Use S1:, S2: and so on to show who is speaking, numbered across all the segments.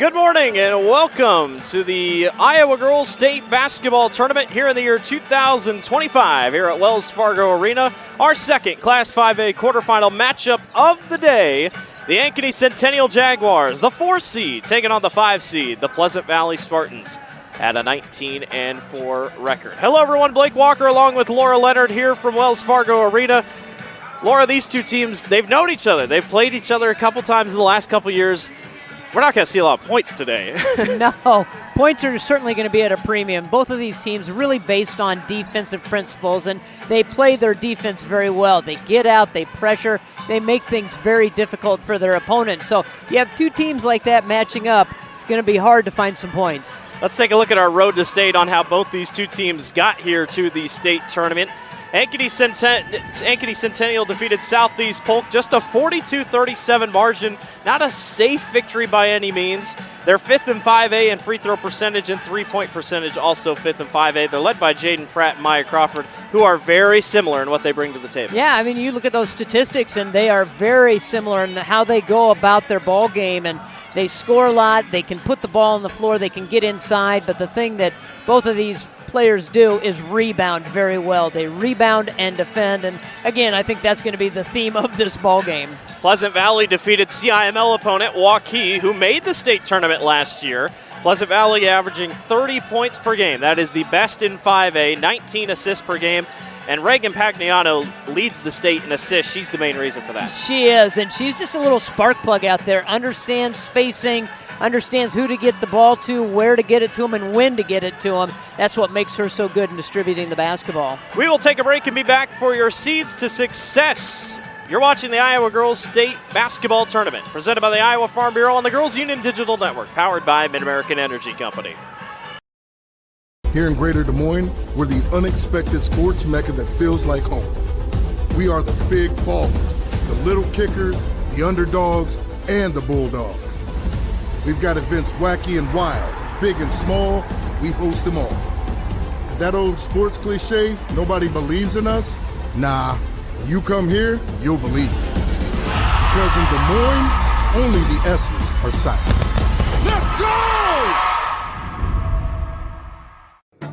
S1: Good morning and welcome to the Iowa Girls State Basketball Tournament here in the year 2025 here at Wells Fargo Arena. Our second Class 5A quarterfinal matchup of the day. The Ankeny Centennial Jaguars, the 4 seed, taking on the 5 seed, the Pleasant Valley Spartans, at a 19-4 record. Hello everyone, Blake Walker along with Laura Leonard here from Wells Fargo Arena. Laura, these two teams, they've known each other. They've played each other a couple times in the last couple years. We're not going to see a lot of points today.
S2: No, points are certainly going to be at a premium. Both of these teams really based on defensive principles, and they play their defense very well. They get out, they pressure, they make things very difficult for their opponent. So you have two teams like that matching up, it's going to be hard to find some points.
S1: Let's take a look at our road to state on how both these two teams got here to the state tournament. Ankeny Centennial defeated Southeast Polk, just a 42-37 margin. Not a safe victory by any means. They're 5th in 5A in free throw percentage and three-point percentage, also 5th in 5A. They're led by Jaden Pratt and Maya Crawford, who are very similar in what they bring to the table.
S2: Yeah, I mean, you look at those statistics, and they are very similar in how they go about their ball game, and they score a lot. They can put the ball on the floor. They can get inside, but the thing that both of these players do is rebound very well. They rebound and defend, and again, I think that's going to be the theme of this ball game.
S1: Pleasant Valley defeated CIML opponent Waukee, who made the state tournament last year. Pleasant Valley averaging 30 points per game. That is the best in 5A, 19 assists per game. And Reagan Pagliano leads the state in assists. She's the main reason for that.
S2: She is, and she's just a little spark plug out there. Understands spacing, understands who to get the ball to, where to get it to them, and when to get it to them. That's what makes her so good in distributing the basketball.
S1: We will take a break and be back for your Seeds to Success. You're watching the Iowa Girls State Basketball Tournament, presented by the Iowa Farm Bureau on the Girls Union Digital Network, powered by Mid-American Energy Company.
S3: Here in Greater Des Moines, we're the unexpected sports mecca that feels like home. We are the big ballers, the little kickers, the underdogs, and the bulldogs. We've got events wacky and wild, big and small, we host them all. That old sports cliche, nobody believes in us? Nah, when you come here, you'll believe it. Because in Des Moines, only the S's are silent. Let's go!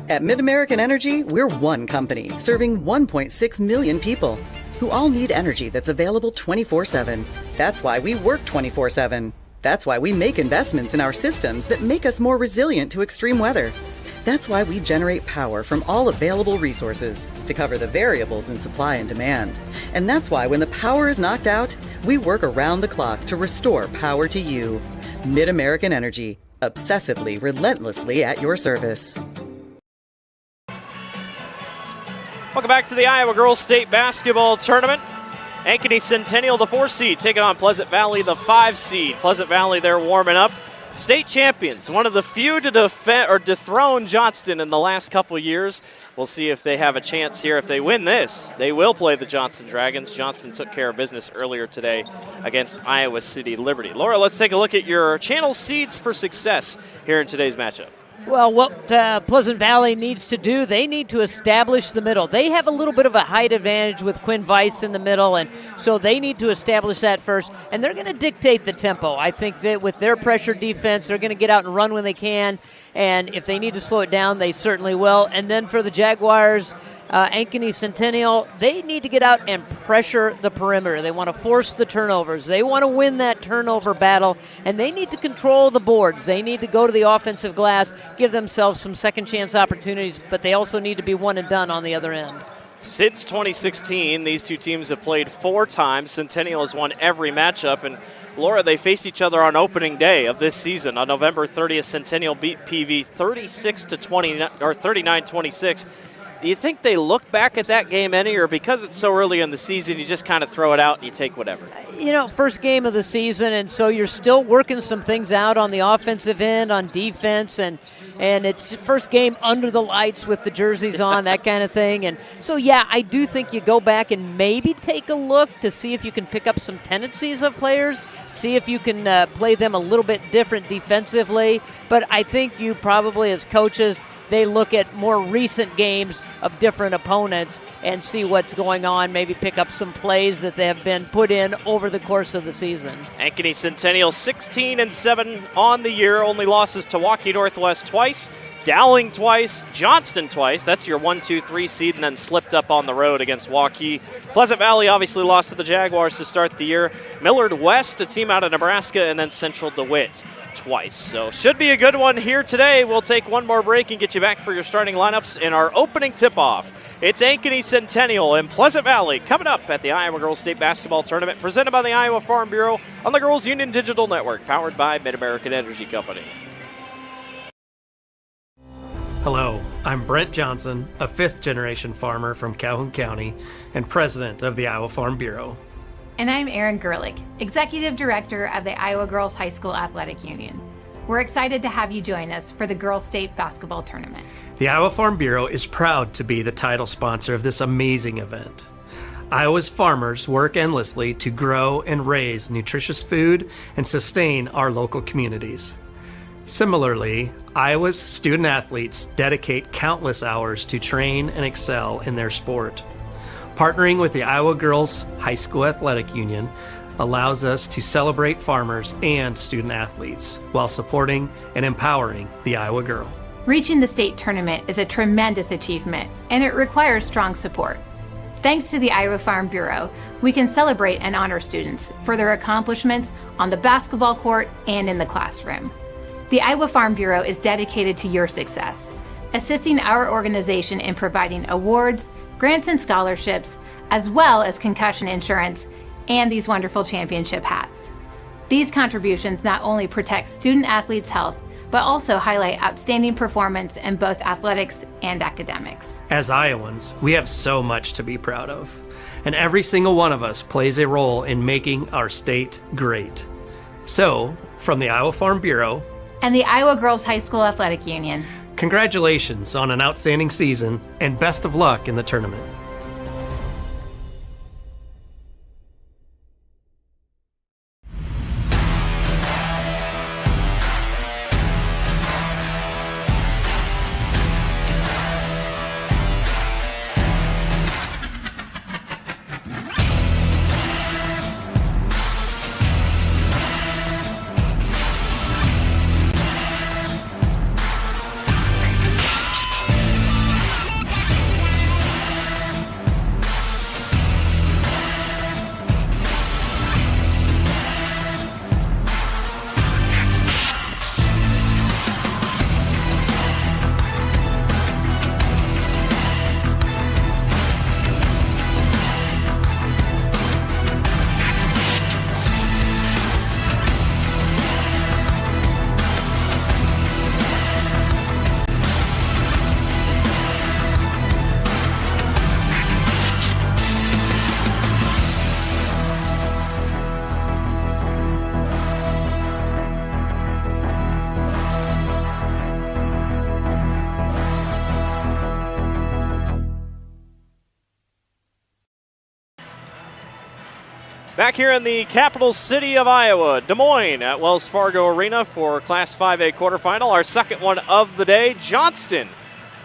S4: At Mid-American Energy, we're one company serving 1.6 million people who all need energy that's available 24/7. That's why we work 24/7. That's why we make investments in our systems that make us more resilient to extreme weather. That's why we generate power from all available resources to cover the variables in supply and demand. And that's why when the power is knocked out, we work around the clock to restore power to you. Mid-American Energy, obsessively, relentlessly at your service.
S1: Welcome back to the Iowa Girls State Basketball Tournament. Ankeny Centennial, the 4 seed, taking on Pleasant Valley, the 5 seed. Pleasant Valley, they're warming up. State champions, one of the few to dethrone Johnston in the last couple years. We'll see if they have a chance here. If they win this, they will play the Johnston Dragons. Johnston took care of business earlier today against Iowa City Liberty. Laura, let's take a look at your channel seeds for success here in today's matchup.
S2: Well, what Pleasant Valley needs to do, they need to establish the middle. They have a little bit of a height advantage with Quinn Weiss in the middle, and so they need to establish that first, and they're going to dictate the tempo. I think that with their pressure defense, they're going to get out and run when they can, and if they need to slow it down, they certainly will. And then for the Jaguars, Ankeny Centennial, they need to get out and pressure the perimeter. They want to force the turnovers. They want to win that turnover battle, and they need to control the boards. They need to go to the offensive glass, give themselves some second chance opportunities, but they also need to be one and done on the other end.
S1: Since 2016, these two teams have played 4 times. Centennial has won every matchup, and Laura, they faced each other on opening day of this season. On November 30th, Centennial beat PV 39-26. Do you think they look back at that game any, or because it's so early in the season, you just kind of throw it out and you take whatever?
S2: You know, first game of the season, and so you're still working some things out on the offensive end, on defense, and it's first game under the lights with the jerseys on, that kind of thing. And so, yeah, I do think you go back and maybe take a look to see if you can pick up some tendencies of players, see if you can play them a little bit different defensively. But I think you probably, as coaches, they look at more recent games of different opponents and see what's going on, maybe pick up some plays that they have been put in over the course of the season.
S1: Ankeny Centennial 16-7 on the year, only losses to Waukee Northwest twice, Dowling twice, Johnston twice. That's your 1-2-3 seed, and then slipped up on the road against Waukee. Pleasant Valley obviously lost to the Jaguars to start the year. Millard West, a team out of Nebraska, and then Central DeWitt twice. So should be a good one here today. We'll take one more break and get you back for your starting lineups in our opening tip-off. It's Ankeny Centennial and Pleasant Valley coming up at the Iowa Girls State Basketball Tournament, presented by the Iowa Farm Bureau on the Girls Union Digital Network, powered by Mid-American Energy Company.
S5: Hello, I'm Brent Johnson, a fifth-generation farmer from Calhoun County and president of the Iowa Farm Bureau.
S6: And I'm Erin Gerlich, executive director of the Iowa Girls High School Athletic Union. We're excited to have you join us for the Girls State Basketball Tournament.
S5: The Iowa Farm Bureau is proud to be the title sponsor of this amazing event. Iowa's farmers work endlessly to grow and raise nutritious food and sustain our local communities. Similarly, Iowa's student athletes dedicate countless hours to train and excel in their sport. Partnering with the Iowa Girls High School Athletic Union allows us to celebrate farmers and student athletes while supporting and empowering the Iowa girl.
S6: Reaching the state tournament is a tremendous achievement, and it requires strong support. Thanks to the Iowa Farm Bureau, we can celebrate and honor students for their accomplishments on the basketball court and in the classroom. The Iowa Farm Bureau is dedicated to your success, assisting our organization in providing awards, grants and scholarships, as well as concussion insurance and these wonderful championship hats. These contributions not only protect student athletes' health, but also highlight outstanding performance in both athletics and academics.
S5: As Iowans, we have so much to be proud of, and every single one of us plays a role in making our state great. So, from the Iowa Farm Bureau
S6: and the Iowa Girls High School Athletic Union,
S5: congratulations on an outstanding season and best of luck in the tournament.
S1: Back here in the capital city of Iowa, Des Moines at Wells Fargo Arena for Class 5A quarterfinal. Our second one of the day, Johnston.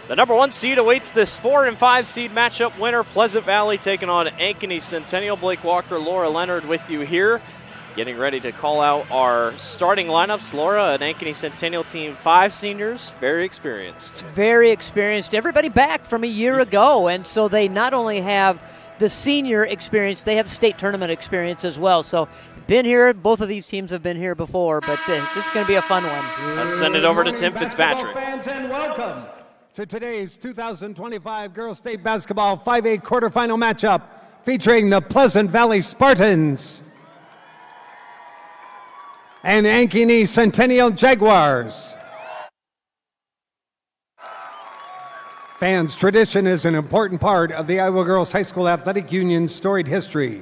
S1: The number 1 seed awaits this 4 and 5 seed matchup winner. Pleasant Valley taking on Ankeny Centennial. Blake Walker, Laura Leonard with you here. Getting ready to call out our starting lineups. Laura, an Ankeny Centennial team, 5 seniors, very experienced.
S2: Very experienced. Everybody back from a year ago, and so they not only have the senior experience, they have state tournament experience as well. So been here, both of these teams have been here before, but this is going to be a fun one.
S1: Let's send it over to Tim Fitzpatrick.
S7: Fans, and welcome to today's 2025 Girls State Basketball 5A quarterfinal matchup featuring the Pleasant Valley Spartans and the Ankeny Centennial Jaguars. Fans, tradition is an important part of the Iowa Girls High School Athletic Union's storied history.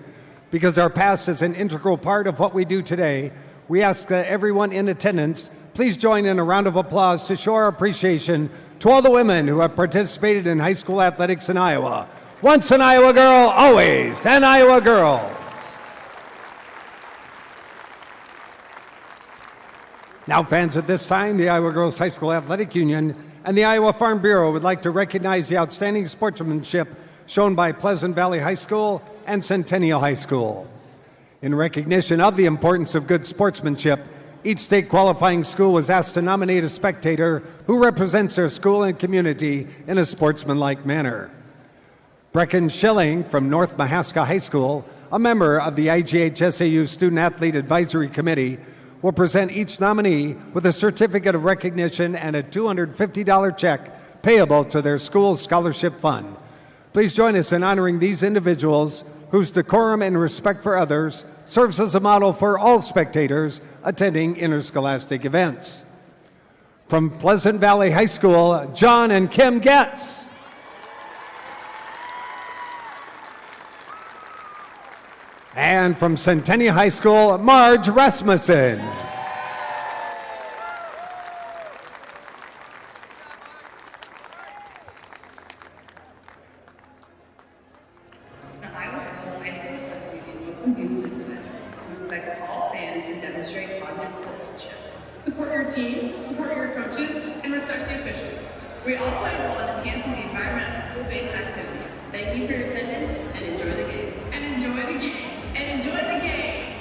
S7: Because our past is an integral part of what we do today, we ask that everyone in attendance please join in a round of applause to show our appreciation to all the women who have participated in high school athletics in Iowa. Once an Iowa girl, always an Iowa girl. Now, fans, at this time, the Iowa Girls High School Athletic Union and the Iowa Farm Bureau would like to recognize the outstanding sportsmanship shown by Pleasant Valley High School and Centennial High School. In recognition of the importance of good sportsmanship, each state qualifying school was asked to nominate a spectator who represents their school and community in a sportsmanlike manner. Brecken Schilling from North Mahaska High School, a member of the IGHSAU Student Athlete Advisory Committee, will present each nominee with a certificate of recognition and a $250 check payable to their school's scholarship fund. Please join us in honoring these individuals whose decorum and respect for others serves as a model for all spectators attending interscholastic events. From Pleasant Valley High School, John and Kim Getz. And from Centennial High School, Marge Rasmussen.
S8: The Iowa Girls High School Athletic Union welcomes you to this event and expects all fans to demonstrate positive sportsmanship. Support your team, support your coaches, and respect the officials. We all play a role in enhancing the environment of school-based activities. Thank you for your attendance and enjoy the game. And enjoy the game. And enjoy the game.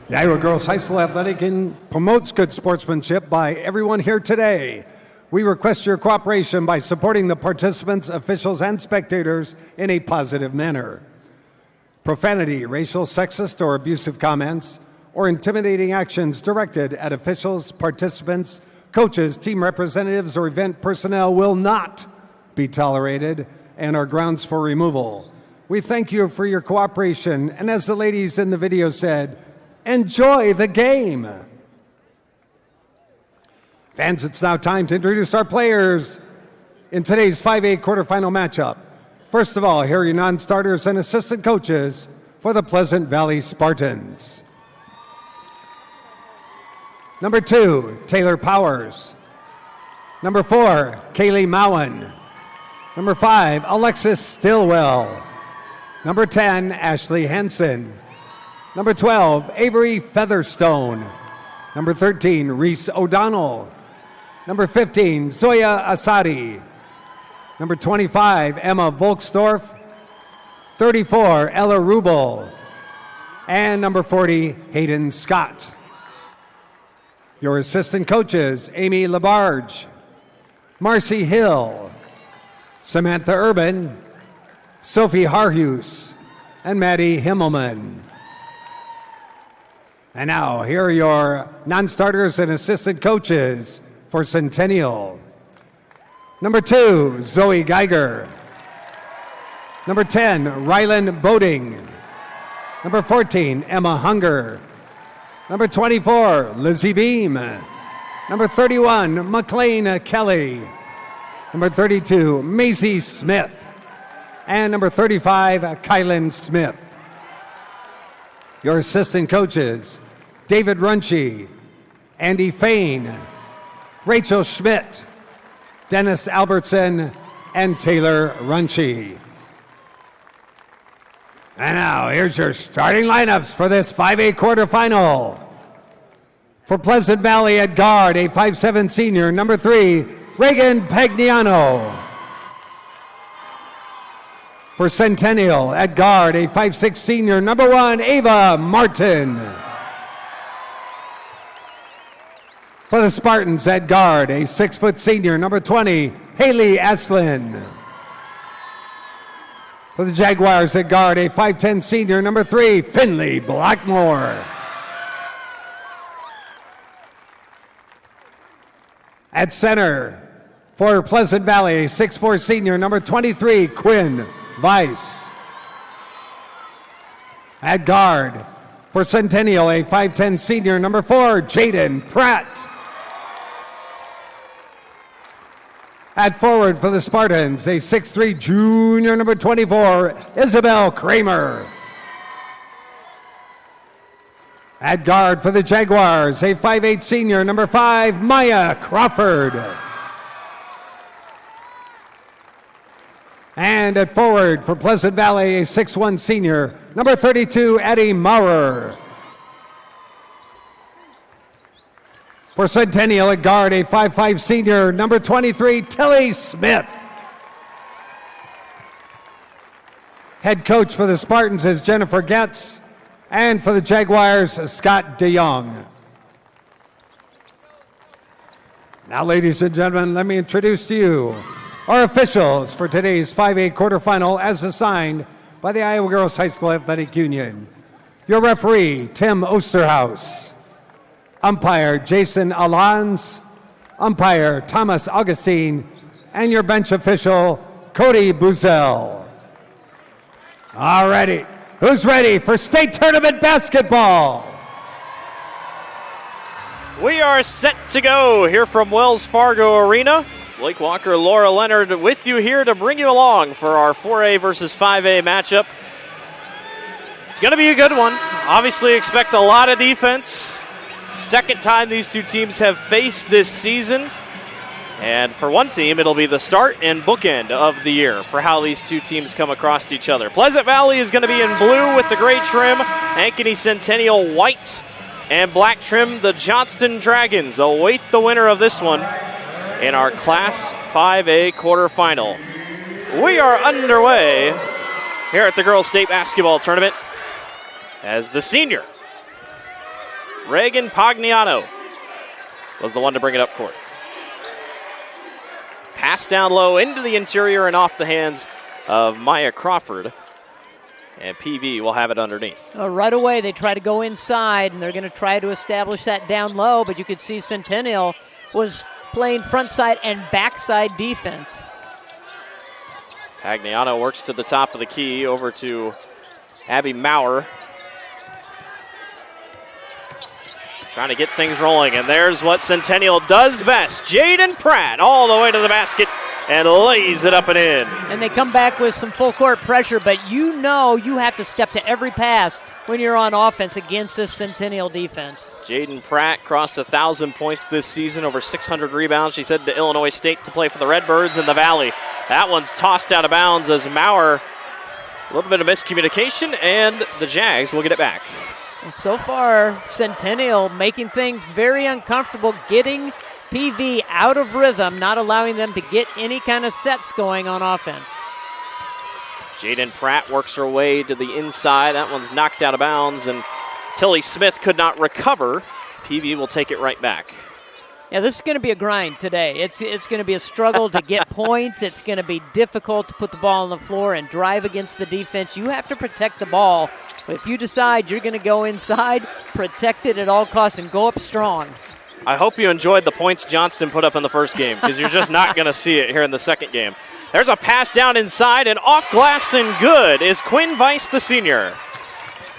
S7: The Iowa Girls High School Athletic Union promotes good sportsmanship by everyone here today. We request your cooperation by supporting the participants, officials, and spectators in a positive manner. Profanity, racial, sexist, or abusive comments, or intimidating actions directed at officials, participants, coaches, team representatives, or event personnel will not be tolerated and are grounds for removal. We thank you for your cooperation, and as the ladies in the video said, enjoy the game. Fans, it's now time to introduce our players in today's 5A quarterfinal matchup. First of all, here are your non-starters and assistant coaches for the Pleasant Valley Spartans. Number 2, Taylor Powers. Number 4, Kaylee Mowen. Number 5, Alexis Stillwell. Number 10, Ashley Henson. Number 12, Avery Featherstone. Number 13, Reese O'Donnell. Number 15, Zoya Asadi. Number 25, Emma Volksdorf. 34, Ella Rubel. And number 40, Hayden Scott. Your assistant coaches, Amy Labarge, Marcy Hill, Samantha Urban, Sophie Harhus, and Maddie Himmelman. And now, here are your non-starters and assistant coaches for Centennial. Number 2, Zoe Geiger. Number 10, Rylan Boding. Number 14, Emma Hunger. Number 24, Lizzie Beam. Number 31, McLean Kelly. Number 32, Maisie Smith. And number 35, Kylan Smith. Your assistant coaches, David Runchie, Andy Fain, Rachel Schmidt, Dennis Albertson, and Taylor Runchie. And now, here's your starting lineups for this 5A quarterfinal. For Pleasant Valley at guard, a 5'7" senior, number 3, Reagan Pagliano. For Centennial at guard, a 5'6" senior, number 1, Ava Martin. For the Spartans at guard, a 6' senior, number 20, Haley Aslin. For the Jaguars at guard, a 5'10" senior, number 3, Finley Blackmore. At center, for Pleasant Valley, a 6'4" senior, number 23, Quinn Weiss. At guard, for Centennial, a 5'10" senior, number 4, Jaden Pratt. At forward for the Spartans, a 6'3" junior, number 24, Isabel Kramer. At guard for the Jaguars, a 5'8" senior, number 5, Maya Crawford. And at forward for Pleasant Valley, a 6'1" senior, number 32, Addie Maurer. For Centennial at guard, a 5'5 senior, number 23, Tilly Smith. Head coach for the Spartans is Jennifer Getz, and for the Jaguars, Scott DeYoung. Now, ladies and gentlemen, let me introduce to you our officials for today's 5A quarterfinal as assigned by the Iowa Girls High School Athletic Union. Your referee, Tim Osterhaus. Umpire, Jason Alans. Umpire, Thomas Augustine. And your bench official, Cody Buzel. All righty. Who's ready for state tournament basketball?
S1: We are set to go here from Wells Fargo Arena. Blake Walker, Laura Leonard with you here to bring you along for our 4A versus 5A matchup. It's going to be a good one. Obviously expect a lot of defense. Second time these two teams have faced this season. And for one team, it'll be the start and bookend of the year for how these two teams come across each other. Pleasant Valley is going to be in blue with the gray trim. Ankeny Centennial white and black trim. The Johnston Dragons await the winner of this one in our Class 5A quarterfinal. We are underway here at the Girls State Basketball Tournament as the senior, Reagan Pagliano, was the one to bring it up court. Pass down low into the interior and off the hands of Maya Crawford. And PV will have it underneath.
S2: Right away, they try to go inside, and they're going to try to establish that down low, but you could see Centennial was playing front side and backside defense.
S1: Pagliano works to the top of the key over to Abby Maurer. Trying to get things rolling, and there's what Centennial does best. Jaden Pratt all the way to the basket and lays it up and in.
S2: And they come back with some full court pressure, but you know you have to step to every pass when you're on offense against this Centennial defense.
S1: Jaden Pratt crossed 1,000 points this season, over 600 rebounds. She's headed to Illinois State to play for the Redbirds in the Valley. That one's tossed out of bounds as Maurer, a little bit of miscommunication, and the Jags will get it back.
S2: So far, Centennial making things very uncomfortable, getting PV out of rhythm, not allowing them to get any kind of sets going on offense.
S1: Jaden Pratt works her way to the inside. That one's knocked out of bounds, and Tilly Smith could not recover. PV will take it right back.
S2: Yeah, this is going to be a grind today. It's going to be a struggle to get points. It's going to be difficult to put the ball on the floor and drive against the defense. You have to protect the ball. But if you decide you're going to go inside, protect it at all costs and go up strong.
S1: I hope you enjoyed the points Johnston put up in the first game, because you're just not going to see it here in the second game. There's a pass down inside, and off glass and good is Quinn Weiss, the senior.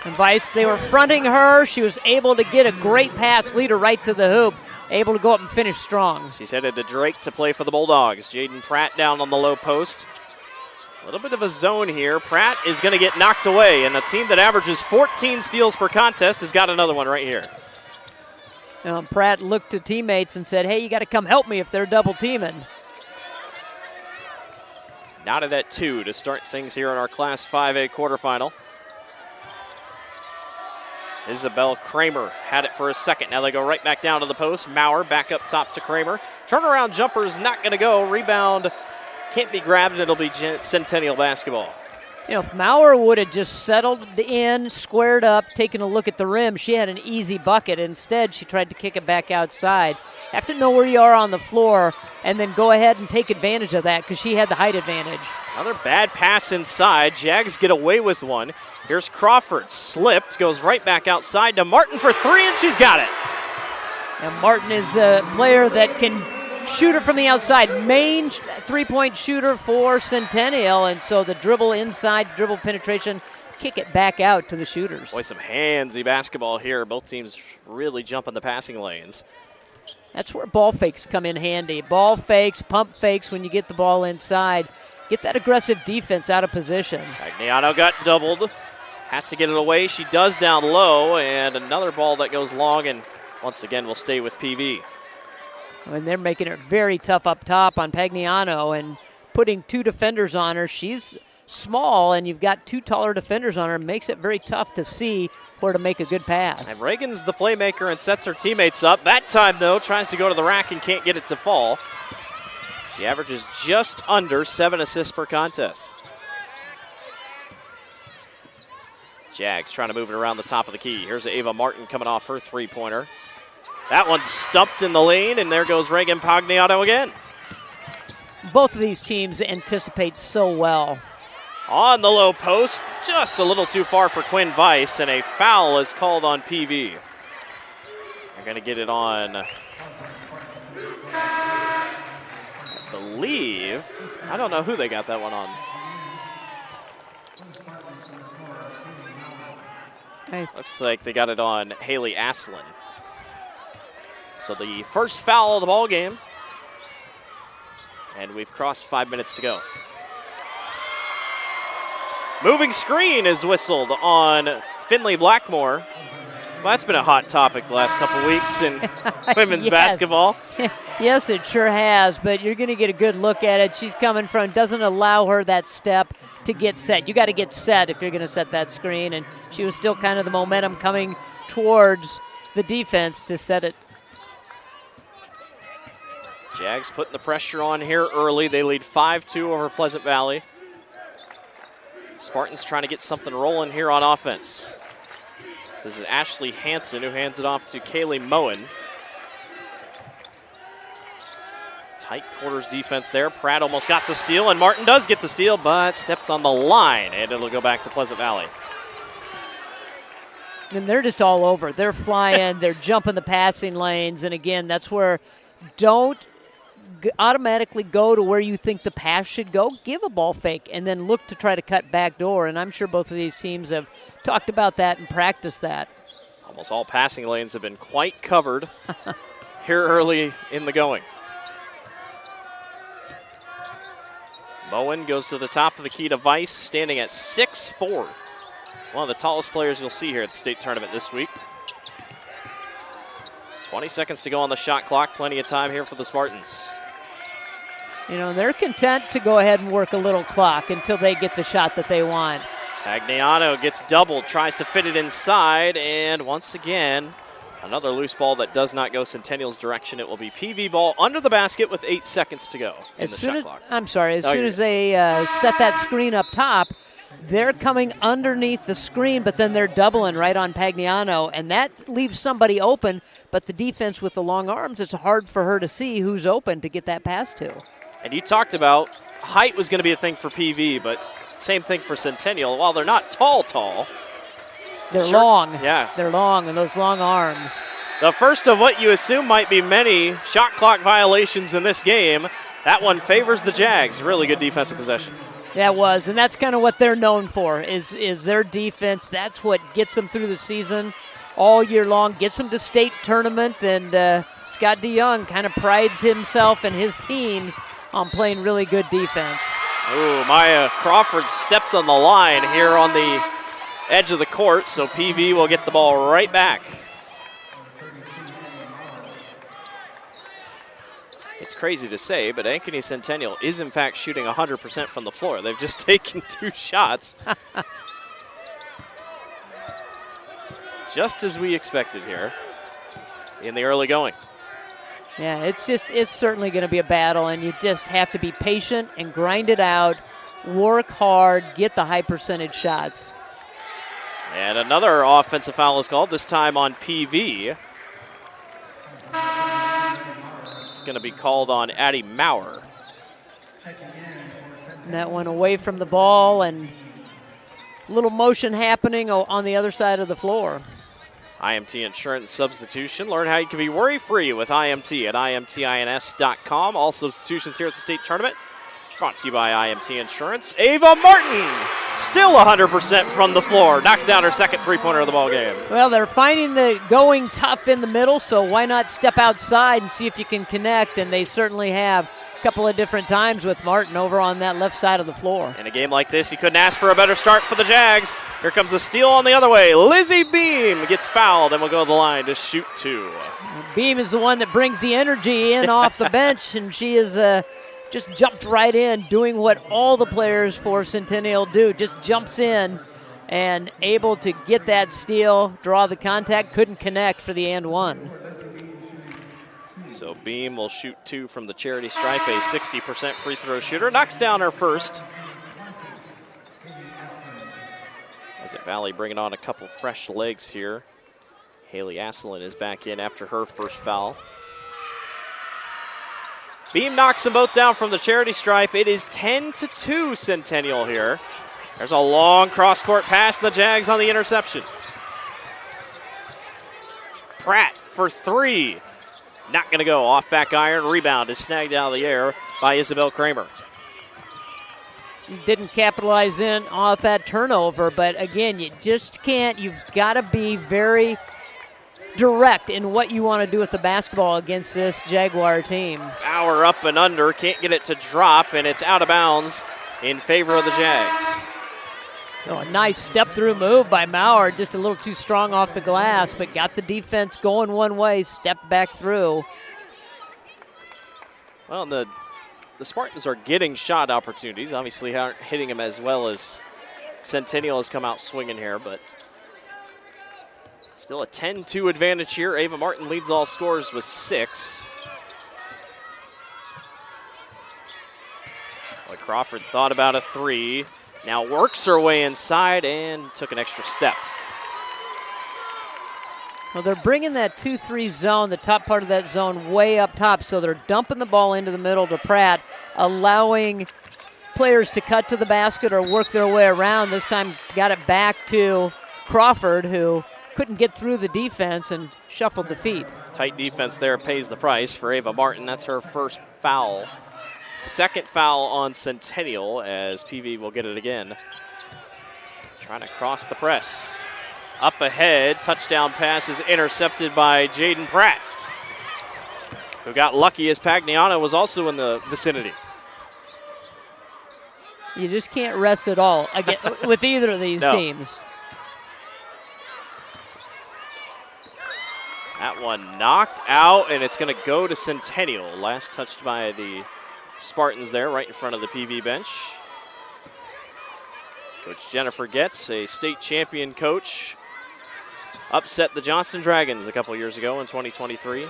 S2: And Weiss, they were fronting her. She was able to get a great pass, lead her right to the hoop. Able to go up and finish strong.
S1: She's headed to Drake to play for the Bulldogs. Jaden Pratt down on the low post. A little bit of a zone here. Pratt is going to get knocked away, and a team that averages 14 steals per contest has got another one right here.
S2: Pratt looked to teammates and said, hey, you got to come help me if they're double teaming.
S1: Knotted at 2 to start things here in our Class 5A quarterfinal. Isabel Kramer had it for a second. Now they go right back down to the post. Maurer back up top to Kramer. Turnaround jumper is not going to go. Rebound can't be grabbed. It'll be Centennial basketball.
S2: You know, if Maurer would have just settled in, squared up, taken a look at the rim, she had an easy bucket. Instead, she tried to kick it back outside. You have to know where you are on the floor and then go ahead and take advantage of that because she had the height advantage.
S1: Another bad pass inside. Jags get away with one. Here's Crawford, slipped, goes right back outside to Martin for 3, and she's got it.
S2: Now Martin is a player that can shoot it from the outside. Main three-point shooter for Centennial, and so the dribble inside, dribble penetration, kick it back out to the shooters.
S1: Boy, some handsy basketball here. Both teams really jumping the passing lanes.
S2: That's where ball fakes come in handy. Ball fakes, pump fakes when you get the ball inside. Get that aggressive defense out of position.
S1: Pagliano got doubled. Has to get it away. She does down low, and another ball that goes long, and once again will stay with PV.
S2: And they're making it very tough up top on Pagliano and putting two defenders on her. She's small and you've got 2 taller defenders on her, it makes it very tough to see where to make a good pass.
S1: And Reagan's the playmaker and sets her teammates up. That time, though, tries to go to the rack and can't get it to fall. She averages just under 7 assists per contest. Jags trying to move it around the top of the key. Here's Ava Martin coming off her three-pointer. That one's stumped in the lane, and there goes Reagan Pagliato again.
S2: Both of these teams anticipate so well.
S1: On the low post, just a little too far for Quinn Weiss, and a foul is called on PV. They're going to get it on, I believe, I don't know who they got that one on. Looks like they got it on Haley Aslin. So the first foul of the ball game, and we've crossed 5 minutes to go. Moving screen is whistled on Finley Blackmore. Well, that's been a hot topic the last couple weeks in women's basketball.
S2: Yes, it sure has, but you're going to get a good look at it. She's coming from, doesn't allow her that step to get set. You got to get set if you're going to set that screen, and she was still kind of the momentum coming towards the defense to set it.
S1: Jags putting the pressure on here early. They lead 5-2 over Pleasant Valley. Spartans trying to get something rolling here on offense. This is Ashley Hansen who hands it off to Kaylee Moen. Tight quarters defense there. Pratt almost got the steal, and Martin does get the steal, but stepped on the line, and it'll go back to Pleasant Valley.
S2: And they're just all over. They're flying. They're jumping the passing lanes, and again, that's where don't automatically go to where you think the pass should go. Give a ball fake and then look to try to cut back door, and I'm sure both of these teams have talked about that and practiced that.
S1: Almost all passing lanes have been quite covered here early in the going. Moen goes to the top of the key to Weiss, standing at 6'4". One of the tallest players you'll see here at the state tournament this week. 20 seconds to go on the shot clock. Plenty of time here for the Spartans.
S2: You know, they're content to go ahead and work a little clock until they get the shot that they want.
S1: Pagliato gets doubled, tries to fit it inside, and once again, another loose ball that does not go Centennial's direction. It will be PV ball under the basket with 8 seconds to go in the shot clock.
S2: As soon as they set that screen up top, they're coming underneath the screen, but then they're doubling right on Pagliato, and that leaves somebody open, but the defense with the long arms, it's hard for her to see who's open to get that pass to.
S1: And you talked about height was going to be a thing for PV, but same thing for Centennial. While they're not tall,
S2: they're long.
S1: Yeah.
S2: They're long, and those long arms.
S1: The first of what you assume might be many shot clock violations in this game. That one favors the Jags. Really good defensive possession.
S2: That was, and that's kind of what they're known for, is their defense. That's what gets them through the season all year long, gets them to state tournament, and Scott DeYoung kind of prides himself and his teams on playing really good defense.
S1: Ooh, Maya Crawford stepped on the line here on the edge of the court, so PV will get the ball right back. It's crazy to say, but Ankeny Centennial is in fact shooting 100% from the floor. They've just taken 2 shots. Just as we expected here in the early going.
S2: Yeah, it's certainly going to be a battle, and you just have to be patient and grind it out, work hard, get the high percentage shots.
S1: And another offensive foul is called, this time on PV. It's going to be called on Addie Maurer.
S2: And that one away from the ball, and a little motion happening on the other side of the floor.
S1: IMT Insurance Substitution. Learn how you can be worry-free with IMT at imtins.com. All substitutions here at the state tournament brought to you by IMT Insurance. Ava Martin, still 100% from the floor. Knocks down her second three-pointer of the ball game.
S2: Well, they're finding the going tough in the middle, so why not step outside and see if you can connect, and they certainly have a couple of different times with Martin over on that left side of the floor.
S1: In a game like this, you couldn't ask for a better start for the Jags. Here comes the steal on the other way. Lizzie Beam gets fouled and will go to the line to shoot 2.
S2: Beam is the one that brings the energy in off the bench, and she is just jumped right in, doing what all the players for Centennial do, just jumps in and able to get that steal, draw the contact, couldn't connect for the and one.
S1: So Beam will shoot 2 from the charity stripe, a 60% free throw shooter. Knocks down her first. Pleasant Valley bringing on a couple fresh legs here. Haley Asselin is back in after her first foul. Beam knocks them both down from the charity stripe. It is 10-2 Centennial here. There's a long cross-court pass. The Jags on the interception. Pratt for 3. Not going to go. Off back iron. Rebound is snagged out of the air by Isabel Kramer.
S2: Didn't capitalize in off that turnover, but again, you just can't. You've got to be very direct in what you want to do with the basketball against this Jaguar team.
S1: Bauer up and under. Can't get it to drop, and it's out of bounds in favor of the Jags.
S2: Oh, a nice step-through move by Maurer, just a little too strong off the glass, but got the defense going one way, stepped back through.
S1: Well, the Spartans are getting shot opportunities. Obviously aren't hitting them as well as Centennial has come out swinging here, but still a 10-2 advantage here. Ava Martin leads all scorers with 6. Boy, Crawford thought about a 3. Now works her way inside and took an extra step.
S2: Well, they're bringing that 2-3 zone, the top part of that zone, way up top. So they're dumping the ball into the middle to Pratt, allowing players to cut to the basket or work their way around. This time got it back to Crawford, who couldn't get through the defense and shuffled the feet.
S1: Tight defense there pays the price for Ava Martin. That's her first foul. Second foul on Centennial as PV will get it again. Trying to cross the press. Up ahead, touchdown pass is intercepted by Jaden Pratt, who got lucky as Pagliano was also in the vicinity.
S2: You just can't rest at all again with either of these teams.
S1: That one knocked out, and it's going to go to Centennial. Last touched by the Spartans there, right in front of the PV bench. Coach Jennifer Getz, a state champion coach, upset the Johnston Dragons a couple years ago in 2023.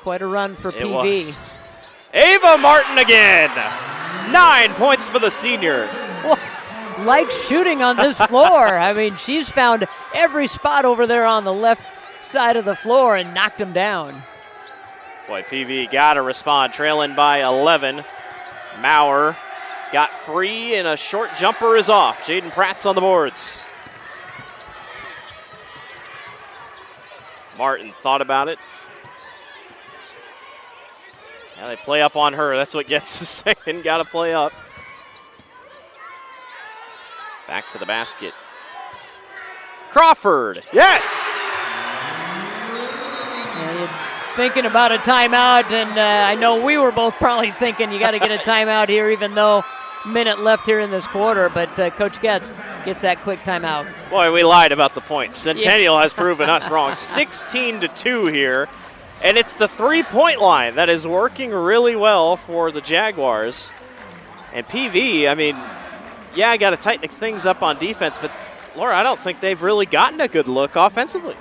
S2: Quite a run for PV.
S1: Was. Ava Martin again. 9 points for the senior.
S2: Like shooting on this floor. I mean, she's found every spot over there on the left side of the floor and knocked them down.
S1: Boy, PV got to respond, trailing by 11. Maurer got free, and a short jumper is off. Jaden Pratt's on the boards. Martin thought about it. Now they play up on her. That's what gets the second. Got to play up. Back to the basket. Crawford, yes!
S2: Thinking about a timeout, and I know we were both probably thinking you got to get a timeout here, even though minute left here in this quarter, but Coach Getz gets that quick timeout.
S1: Boy, we lied about the points. Centennial has proven us wrong. 16-2 here, and it's the three-point line that is working really well for the Jaguars. And PV, I mean, yeah, I got to tighten things up on defense, but Laura, I don't think they've really gotten a good look offensively.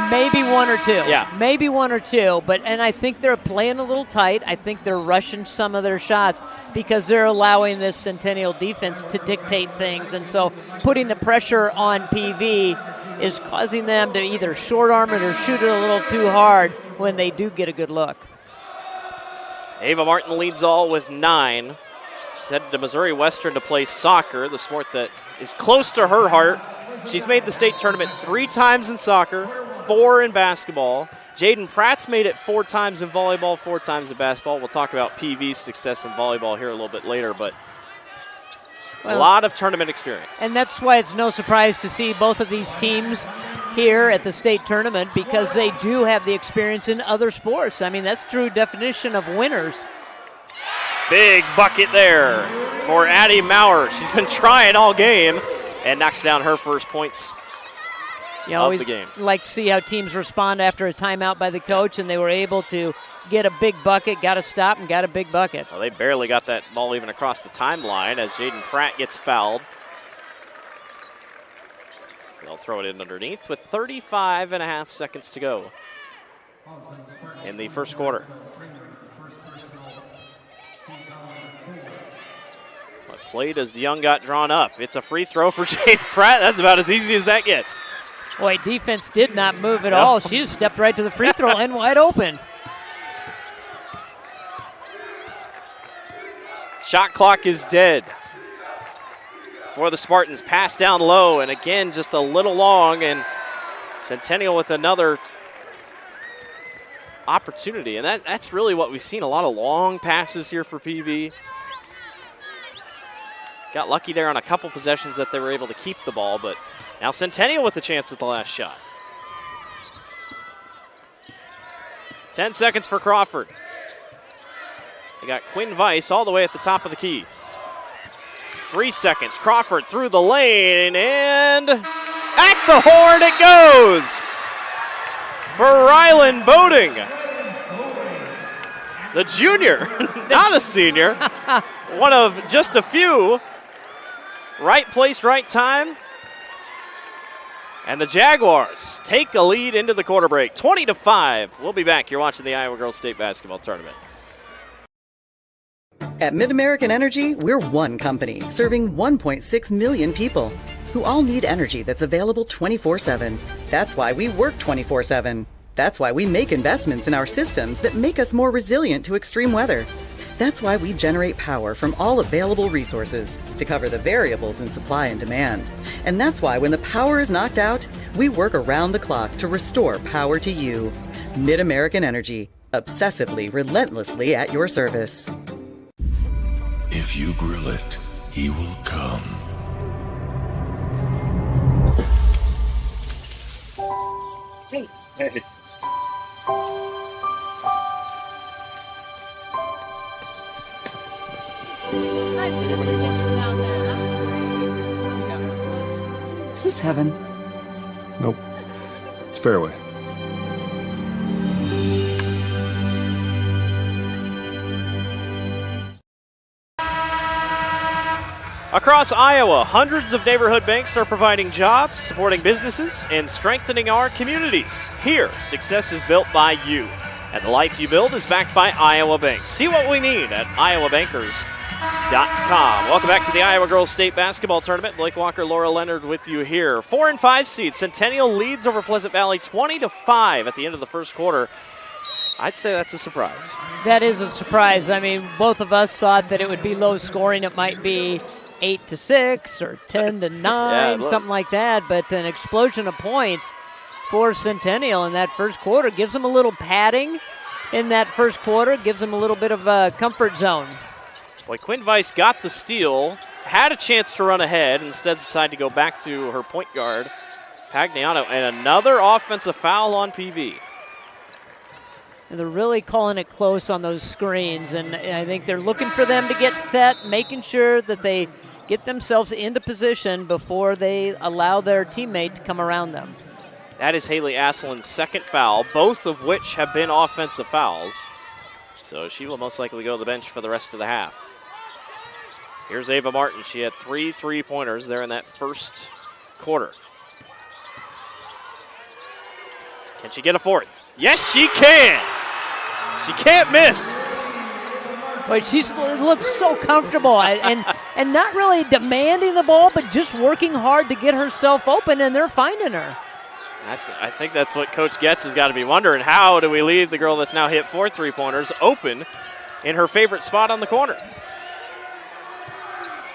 S2: Maybe one or two.
S1: Yeah.
S2: Maybe one or two. And I think they're playing a little tight. I think they're rushing some of their shots because they're allowing this Centennial defense to dictate things. And so putting the pressure on PV is causing them to either short arm it or shoot it a little too hard when they do get a good look.
S1: Ava Martin leads all with 9. She's headed to Missouri Western to play soccer, the sport that is close to her heart. She's made the state tournament 3 times in soccer, 4 in basketball. Jaden Pratt's made it 4 times in volleyball, 4 times in basketball. We'll talk about PV's success in volleyball here a little bit later, but a lot of tournament experience.
S2: And that's why it's no surprise to see both of these teams here at the state tournament because they do have the experience in other sports. I mean, that's true definition of winners.
S1: Big bucket there for Addie Maurer. She's been trying all game and knocks down her first points
S2: You
S1: of
S2: always
S1: the game.
S2: like to see how teams respond after a timeout by the coach, and they were able to get a big bucket, got to stop and got a big bucket.
S1: Well, they barely got that ball even across the timeline as Jaden Pratt gets fouled. They'll throw it in underneath with 35.5 seconds to go in the first quarter. What played as Young got drawn up. It's a free throw for Jaden Pratt. That's about as easy as that gets.
S2: Boy, defense did not move at all. She just stepped right to the free throw and wide open.
S1: Shot clock is dead for the Spartans. Pass down low, and again, just a little long, and Centennial with another opportunity. And that's really what we've seen, a lot of long passes here for PV. Got lucky there on a couple possessions that they were able to keep the ball, but now Centennial with the chance at the last shot. 10 seconds for Crawford. They got Quinn Weiss all the way at the top of the key. 3 seconds. Crawford through the lane, and at the horn it goes for Rylan Boating. The junior, not a senior. One of just a few. Right place, right time. And the Jaguars take a lead into the quarter break, 20-5. We'll be back. You're watching the Iowa Girls State Basketball Tournament.
S4: At MidAmerican Energy, we're one company serving 1.6 million people who all need energy that's available 24/7. That's why we work 24/7. That's why we make investments in our systems that make us more resilient to extreme weather. That's why we generate power from all available resources to cover the variables in supply and demand. And that's why when the power is knocked out, we work around the clock to restore power to you. MidAmerican Energy, obsessively, relentlessly at your service.
S9: If you grill it, he will come.
S8: Hey.
S9: Hey.
S10: Is this heaven?
S11: Nope. It's fairway.
S1: Across Iowa, hundreds of neighborhood banks are providing jobs, supporting businesses, and strengthening our communities. Here, success is built by you, and the life you build is backed by Iowa Bank. See what we need at iowabankers.com. Welcome back to the Iowa Girls State Basketball Tournament. Blake Walker, Laura Leonard with you here. 4 and 5 seed. Centennial leads over Pleasant Valley 20-5 at the end of the first quarter. I'd say that's a surprise.
S2: That is a surprise. I mean, both of us thought that it would be low scoring. It might be 8-6 or 10-9, something like that. But an explosion of points for Centennial in that first quarter gives them a little padding in that first quarter, gives them a little bit of a comfort zone.
S1: Boy, Quinn Weiss got the steal, had a chance to run ahead, instead decided to go back to her point guard, Pagliano, and another offensive foul on PV.
S2: And they're really calling it close on those screens, and I think they're looking for them to get set, making sure that they get themselves into position before they allow their teammate to come around them.
S1: That is Haley Aslan's second foul, both of which have been offensive fouls. So she will most likely go to the bench for the rest of the half. Here's Ava Martin. She had 3 3-pointers there in that first quarter. Can she get a fourth? Yes, she can. She can't miss.
S2: But she looks so comfortable and not really demanding the ball, but just working hard to get herself open, and they're finding her.
S1: I think that's what Coach Getz has got to be wondering. How do we leave the girl that's now hit 4 3-pointers open in her favorite spot on the corner?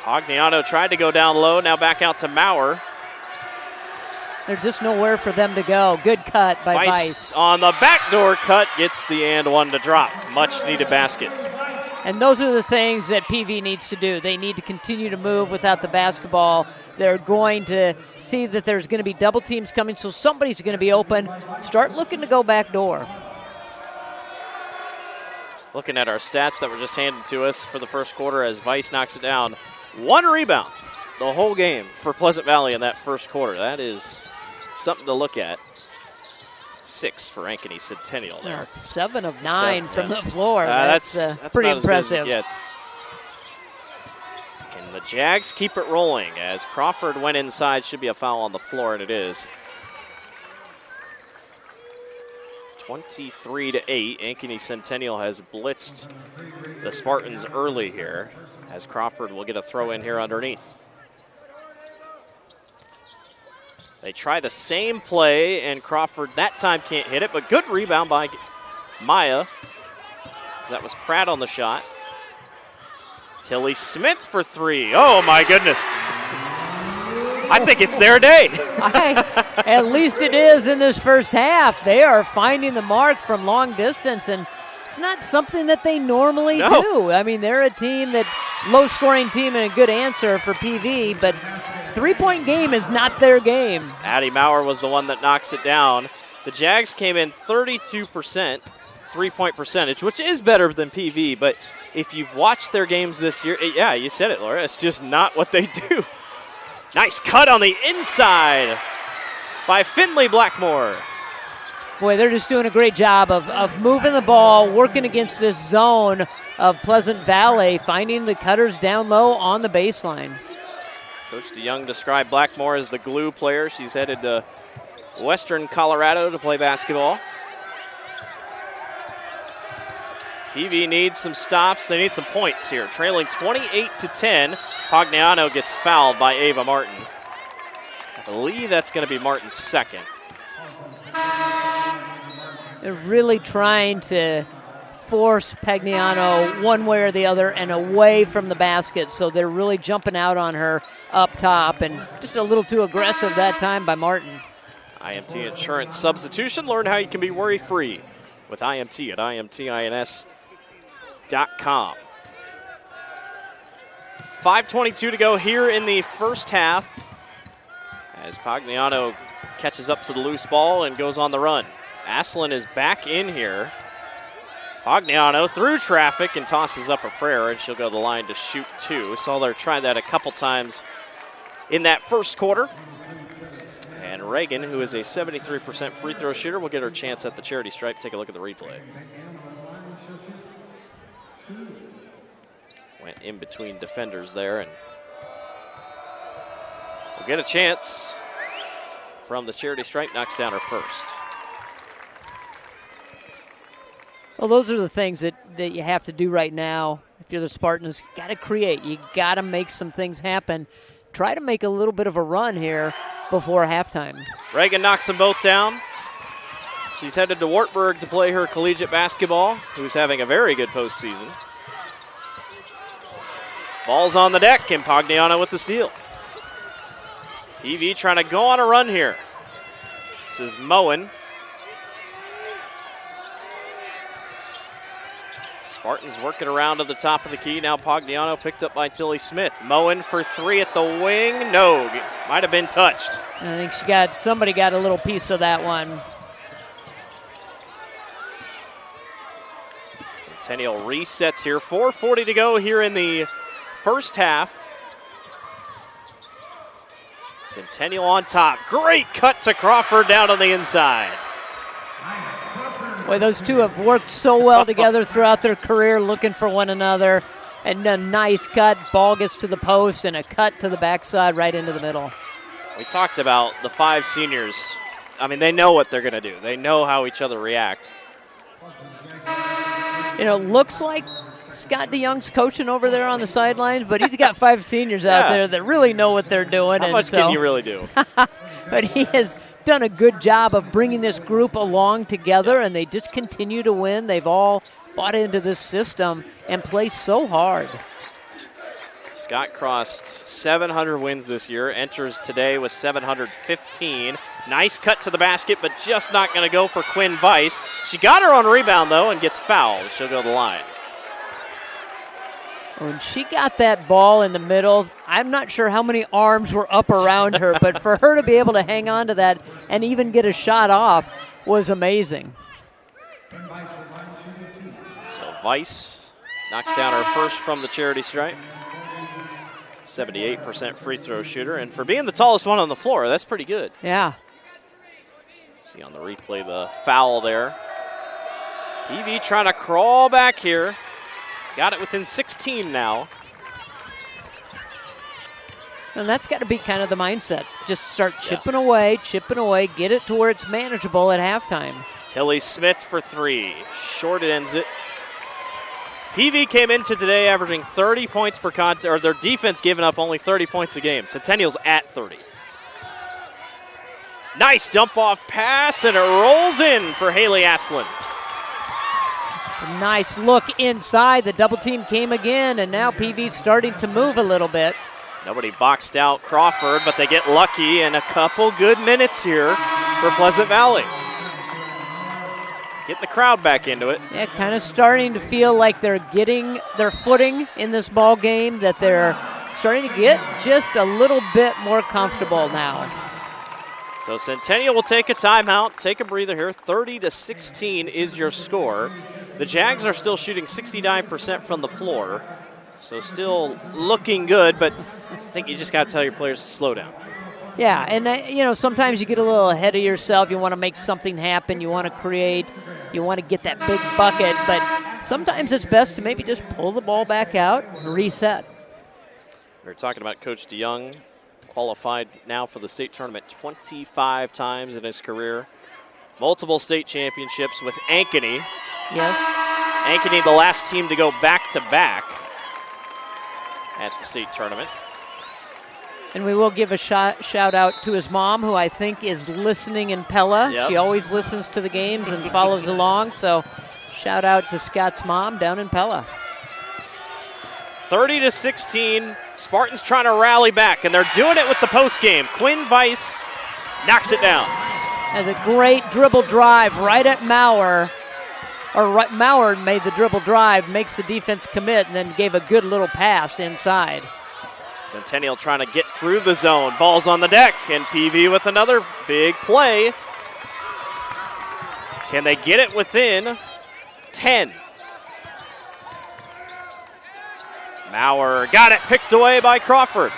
S1: Pagliano tried to go down low, now back out to Maurer.
S2: There's just nowhere for them to go. Good cut by Weiss.
S1: On the backdoor cut, gets the and one to drop. Much needed basket.
S2: And those are the things that PV needs to do. They need to continue to move without the basketball. They're going to see that there's going to be double teams coming, so somebody's going to be open. Start looking to go backdoor.
S1: Looking at our stats that were just handed to us for the first quarter as Weiss knocks it down. 1 rebound the whole game for Pleasant Valley in that first quarter. That is something to look at. 6 for Ankeny Centennial there.
S2: 7 of 9 from the floor.
S1: That's
S2: pretty
S1: not as good as it
S2: impressive.
S1: gets. And the Jags keep it rolling as Crawford went inside. Should be a foul on the floor, and it is. 23-8. Ankeny Centennial has blitzed the Spartans early here, as Crawford will get a throw in here underneath. They try the same play, and Crawford that time can't hit it, but good rebound by Maya. That was Pratt on the shot. Tilly Smith for 3. Oh, my goodness. I think it's their day.
S2: At least it is in this first half. They are finding the mark from long distance, and it's not something that they normally do. I mean, they're a team that low-scoring team and a good answer for PV, but three-point game is not their game.
S1: Addie Maurer was the one that knocks it down. The Jags came in 32% three-point percentage, which is better than PV, but if you've watched their games this year, yeah, you said it, Laura, it's just not what they do. Nice cut on the inside by Finley Blackmore.
S2: Boy, they're just doing a great job of moving the ball, working against this zone of Pleasant Valley, finding the cutters down low on the baseline.
S1: Coach DeYoung described Blackmore as the glue player. She's headed to Western Colorado to play basketball. PV needs some stops. They need some points here. Trailing 28-10. Pagliano gets fouled by Ava Martin. I believe that's going to be Martin's second.
S2: They're really trying to force Pagliano one way or the other and away from the basket, so they're really jumping out on her up top, and just a little too aggressive that time by Martin.
S1: IMT Insurance Substitution. Learn how you can be worry-free with IMT at imtins.com. 5:22 to go here in the first half as Pagliano catches up to the loose ball and goes on the run. Aslan is back in here. Pagliano through traffic and tosses up a prayer, and she'll go to the line to shoot 2. Saw her try that a couple times in that first quarter. And Reagan, who is a 73% free throw shooter, will get her chance at the charity stripe. Take a look at the replay. Went in between defenders there, and will get a chance from the charity stripe. Knocks down her first.
S2: Well, those are the things that you have to do right now. If you're the Spartans, you got to create. You got to make some things happen. Try to make a little bit of a run here before halftime.
S1: Reagan knocks them both down. She's headed to Wartburg to play her collegiate basketball, who's having a very good postseason. Ball's on the deck, and Pagliano with the steal. PV trying to go on a run here. This is Moen. Spartans working around to the top of the key. Now Pagliano picked up by Tilly Smith. Moen for 3 at the wing. No, might have been touched.
S2: I think somebody got a little piece of that one.
S1: Centennial resets here. 4:40 to go here in the first half. Centennial on top. Great cut to Crawford down on the inside.
S2: Boy, those two have worked so well together throughout their career, looking for one another. And a nice cut. Ball gets to the post and a cut to the backside right into the middle.
S1: We talked about the 5 seniors. I mean, they know what they're going to do. They know how each other react.
S2: You know, looks like Scott DeYoung's coaching over there on the sidelines, but he's got 5 seniors out there that really know what they're doing.
S1: How much can you really do?
S2: But he has done a good job of bringing this group along together, and they just continue to win. They've all bought into this system and play so hard.
S1: Scott crossed 700 wins this year, enters today with 715. Nice cut to the basket, but just not going to go for Quinn Weiss. She got her on rebound, though, and gets fouled. She'll go to the line.
S2: When she got that ball in the middle, I'm not sure how many arms were up around her, but for her to be able to hang on to that and even get a shot off was amazing.
S1: So Weiss knocks down her first from the charity stripe. 78% free throw shooter, and for being the tallest one on the floor, that's pretty good.
S2: Yeah.
S1: See on the replay the foul there. PV trying to crawl back here. Got it within 16 now.
S2: And that's got to be kind of the mindset. Just start chipping away, get it to where it's manageable at halftime.
S1: Tilly Smith for 3. Short ends it. PV came into today averaging 30 points per contest, or their defense giving up only 30 points a game. Centennial's at 30. Nice dump off pass, and it rolls in for Haley Aslin.
S2: A nice look inside. The double team came again, and now PV's starting to move a little bit.
S1: Nobody boxed out Crawford, but they get lucky, and a couple good minutes here for Pleasant Valley. Getting the crowd back into it.
S2: Yeah, kind of starting to feel like they're getting their footing in this ball game, that they're starting to get just a little bit more comfortable now.
S1: So Centennial will take a timeout, take a breather here. 30-16 is your score. The Jags are still shooting 69% from the floor, so still looking good, but I think you just got to tell your players to slow down.
S2: Yeah, and sometimes you get a little ahead of yourself. You want to make something happen. You want to create. You want to get that big bucket, but sometimes it's best to maybe just pull the ball back out and reset.
S1: We're talking about Coach DeYoung, qualified now for the state tournament 25 times in his career. Multiple state championships with Ankeny.
S2: Yes.
S1: Ankeny, the last team to go back-to-back at the state tournament.
S2: And we will give a shout out to his mom, who I think is listening in Pella.
S1: Yep.
S2: She always listens to the games and follows along. So shout out to Scott's mom down in Pella.
S1: 30-16. Spartans trying to rally back, and they're doing it with the post game. Quinn Weiss knocks it down.
S2: Has a great dribble drive right at Maurer. Maurer made the dribble drive, makes the defense commit, and then gave a good little pass inside.
S1: Centennial trying to get through the zone. Ball's on the deck, and PV with another big play. Can they get it within 10? Maurer got it picked away by Crawford.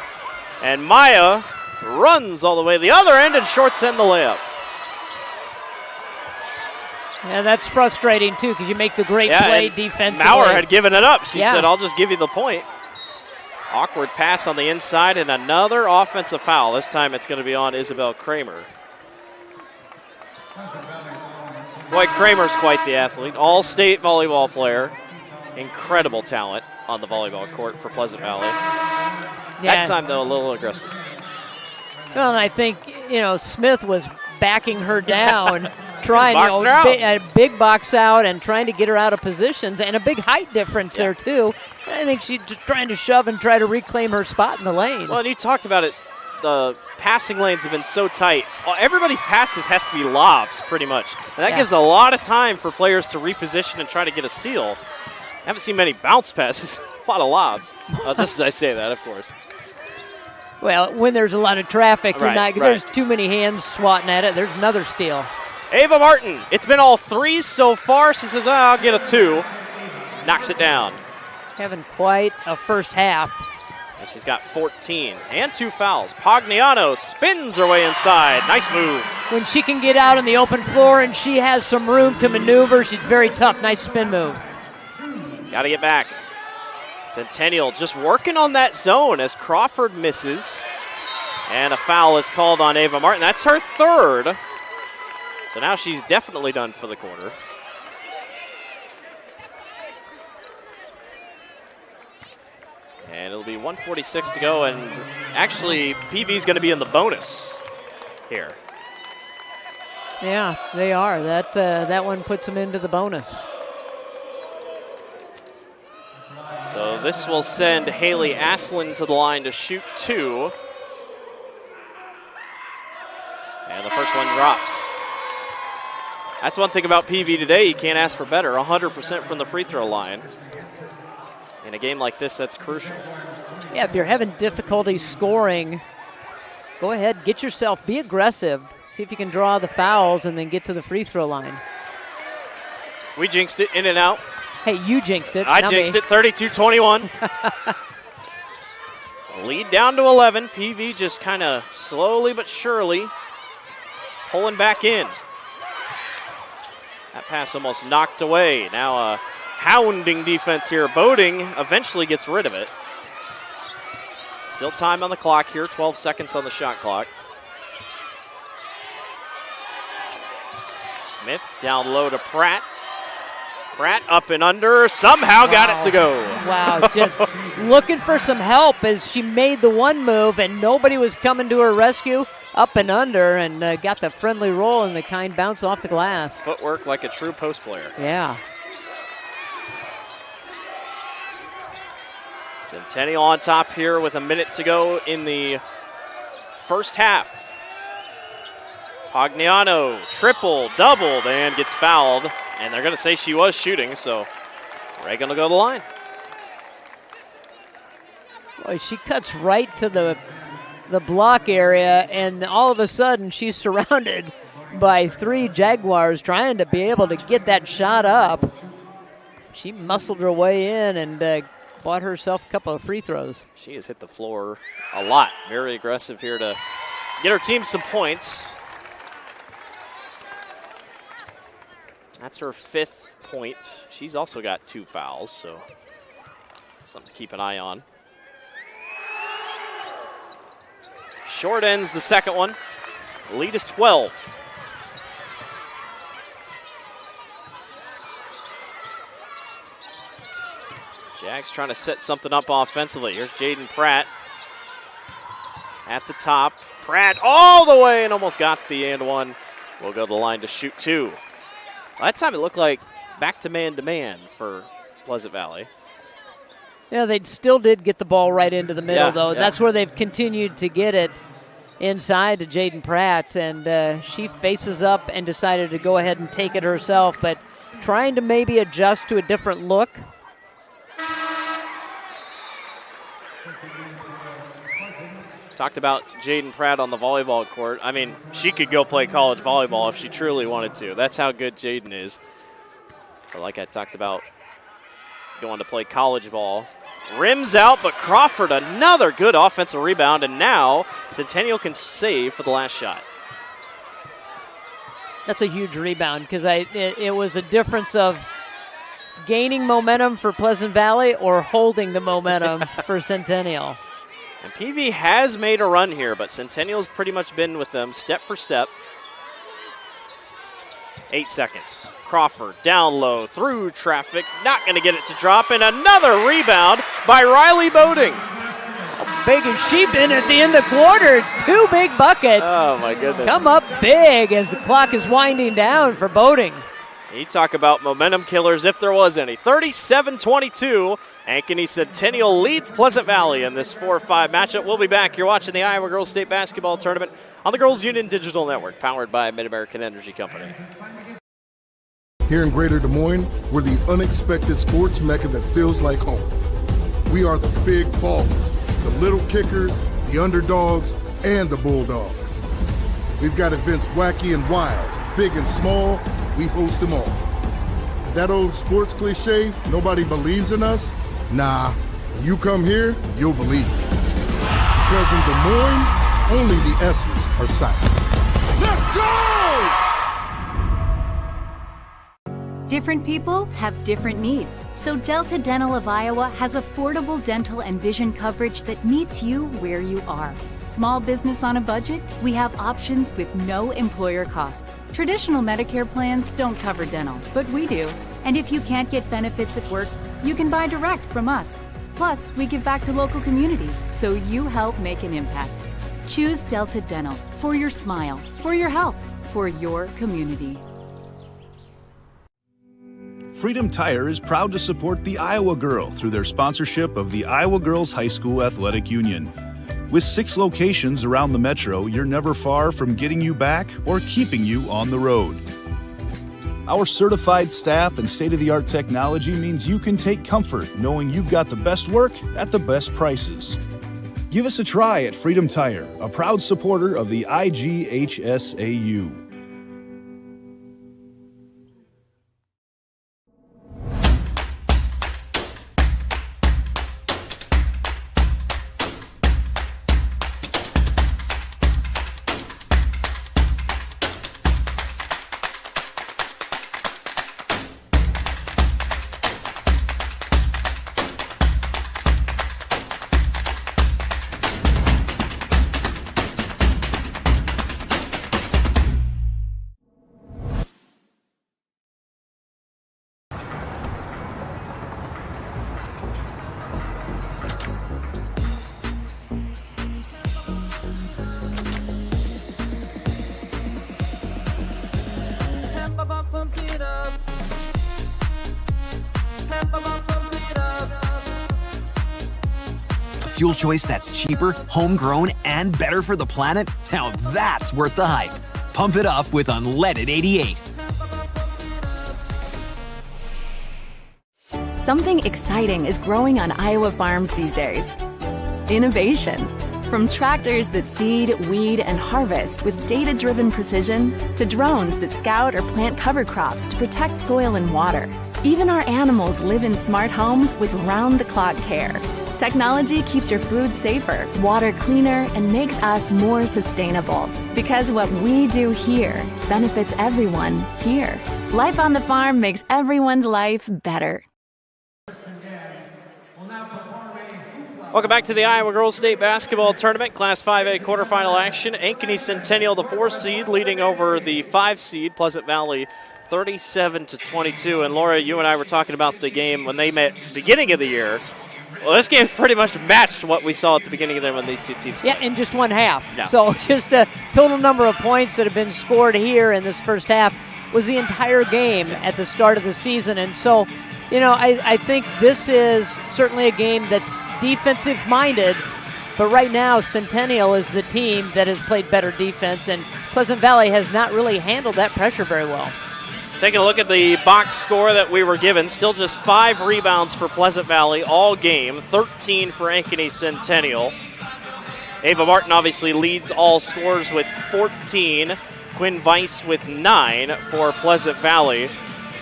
S1: And Maya runs all the way to the other end and shorts end the layup.
S2: Yeah, that's frustrating, too, because you make the great play defensively.
S1: Maurer had given it up. She said, I'll just give you the point. Awkward pass on the inside and another offensive foul. This time it's going to be on Isabel Kramer. Boy, Kramer's quite the athlete. All-state volleyball player. Incredible talent on the volleyball court for Pleasant Valley. That time, though, a little aggressive.
S2: Well, and I think, Smith was backing her down, trying, big box out and trying to get her out of positions, and a big height difference there, too. I think she's just trying to shove and try to reclaim her spot in the lane.
S1: Well, and you talked about it. The passing lanes have been so tight. Everybody's passes has to be lobs, pretty much. And that gives a lot of time for players to reposition and try to get a steal. I haven't seen many bounce passes, a lot of lobs. Just as I say that, of course.
S2: Well, when there's a lot of traffic, there's too many hands swatting at it. There's another steal.
S1: Ava Martin, it's been all threes so far. She says, I'll get a 2. Knocks it down.
S2: Having quite a first half.
S1: And she's got 14 and 2 fouls. Pagliano spins her way inside. Nice move.
S2: When she can get out on the open floor and she has some room to maneuver, she's very tough. Nice spin move.
S1: Got to get back. Centennial just working on that zone as Crawford misses. And a foul is called on Ava Martin. That's her 3rd. So now she's definitely done for the quarter. And it'll be 1:46 to go, and actually PV's going to be in the bonus here.
S2: Yeah, they are. That one puts them into the bonus.
S1: So this will send Haley Aslin to the line to shoot 2. And the first one drops. That's one thing about PV today. You can't ask for better. 100% from the free throw line. In a game like this, that's crucial.
S2: Yeah, if you're having difficulty scoring, go ahead, be aggressive. See if you can draw the fouls and then get to the free throw line.
S1: We jinxed it, in and out.
S2: Hey, you jinxed it.
S1: I jinxed it, 32-21. Lead down to 11. PV just kind of slowly but surely pulling back in. That pass almost knocked away. Now a hounding defense here. Boating eventually gets rid of it. Still time on the clock here, 12 seconds on the shot clock. Smith down low to Pratt. Pratt up and under, somehow got it to go.
S2: Wow, just looking for some help as she made the one move and nobody was coming to her rescue. Up and under and got the friendly roll and the kind bounce off the glass.
S1: Footwork like a true post player.
S2: Yeah.
S1: Centennial on top here with a minute to go in the first half. Pagliano triple, doubled, and gets fouled. And they're going to say she was shooting, so Reagan will go to the line.
S2: Boy, she cuts right to the block area, and all of a sudden she's surrounded by 3 Jaguars trying to be able to get that shot up. She muscled her way in and bought herself a couple of free throws.
S1: She has hit the floor a lot. Very aggressive here to get her team some points. That's her 5th point. She's also got 2 fouls, so something to keep an eye on. Short ends the second one. The lead is 12. Jags trying to set something up offensively. Here's Jaden Pratt at the top. Pratt all the way and almost got the and one. We'll go to the line to shoot 2. That time it looked like back to man for Pleasant Valley.
S2: Yeah, they still did get the ball right into the middle, though.
S1: Yeah.
S2: That's where they've continued to get it inside to Jaden Pratt, and she faces up and decided to go ahead and take it herself, but trying to maybe adjust to a different look.
S1: Talked about Jaden Pratt on the volleyball court. I mean, she could go play college volleyball if she truly wanted to. That's how good Jaden is. But like I talked about, going to play college ball. Rims out, but Crawford, another good offensive rebound, and now Centennial can save for the last shot.
S2: That's a huge rebound because it was a difference of gaining momentum for Pleasant Valley or holding the momentum for Centennial.
S1: And PV has made a run here, but Centennial's pretty much been with them step for step. 8 seconds. Crawford down low through traffic, not going to get it to drop, and another rebound by Riley Boating.
S2: How big has she been at the end of the quarter? It's 2 big buckets.
S1: Oh my goodness.
S2: Come up big as the clock is winding down for Boating.
S1: You talk about momentum killers if there was any. 37-22. Ankeny Centennial leads Pleasant Valley in this 4-5 matchup. We'll be back. You're watching the Iowa Girls State Basketball Tournament on the Girls Union Digital Network, powered by Mid-American Energy Company.
S3: Here in Greater Des Moines, we're the unexpected sports mecca that feels like home. We are the big ballers, the little kickers, the underdogs, and the bulldogs. We've got events wacky and wild, big and small. We host them all. That old sports cliche, nobody believes in us? Nah, when you come here, you'll believe it. Because in Des Moines, only the S's are silent. Let's go!
S12: Different people have different needs, so Delta Dental of Iowa has affordable dental and vision coverage that meets you where you are. Small business on a budget? We have options with no employer costs. Traditional Medicare plans don't cover dental, but we do. And if you can't get benefits at work, you can buy direct from us. Plus, we give back to local communities, so you help make an impact. Choose Delta Dental for your smile, for your health, for your community.
S13: Freedom Tire is proud to support the Iowa Girl through their sponsorship of the Iowa Girls High School Athletic Union. With 6 locations around the metro, you're never far from getting you back or keeping you on the road. Our certified staff and state-of-the-art technology means you can take comfort knowing you've got the best work at the best prices. Give us a try at Freedom Tire, a proud supporter of the IGHSAU.
S14: fuel choice that's cheaper, homegrown, and better for the planet? Now that's worth the hype. Pump it up with unleaded 88.
S15: Something exciting is growing on Iowa farms these days. Innovation. From tractors that seed, weed, and harvest with data-driven precision to drones that scout or plant cover crops to protect soil and water. Even our animals live in smart homes with round-the-clock care. Technology keeps your food safer, water cleaner, and makes us more sustainable. Because what we do here benefits everyone here. Life on the farm makes everyone's life better.
S1: Welcome back to the Iowa Girls State Basketball Tournament, Class 5A quarterfinal action. Ankeny Centennial, the 4 seed, leading over the 5 seed, Pleasant Valley, 37-22. And Laura, you and I were talking about the game when they met beginning of the year. Well, this game's pretty much matched what we saw at the beginning of the year when these two teams played.
S2: Yeah, in just one half.
S1: Yeah.
S2: So just the total number of points that have been scored here in this first half was the entire game at the start of the season. And so, you know, I think this is certainly a game that's defensive-minded, but right now Centennial is the team that has played better defense, and Pleasant Valley has not really handled that pressure very well.
S1: Taking a look at the box score that we were given, still just 5 rebounds for Pleasant Valley all game, 13 for Ankeny Centennial. Ava Martin obviously leads all scores with 14, Quinn Weiss with 9 for Pleasant Valley.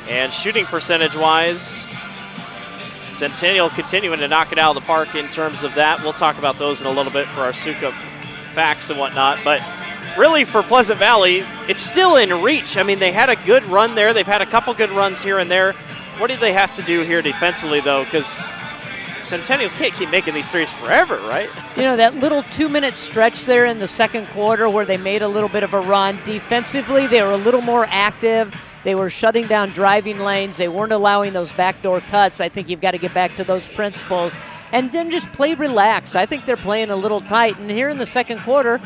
S1: And shooting percentage-wise, Centennial continuing to knock it out of the park in terms of that. We'll talk about those in a little bit for our SUCA facts and whatnot. But really for Pleasant Valley, it's still in reach. I mean, they had a good run there. They've had a couple good runs here and there. What do they have to do here defensively, though? Because Centennial can't keep making these threes forever, right?
S2: You know, that little 2-minute stretch there in the second quarter where they made a little bit of a run. Defensively, they were a little more active. They were shutting down driving lanes. They weren't allowing those backdoor cuts. I think you've got to get back to those principles. And then just play relaxed. I think they're playing a little tight. And here in the second quarter,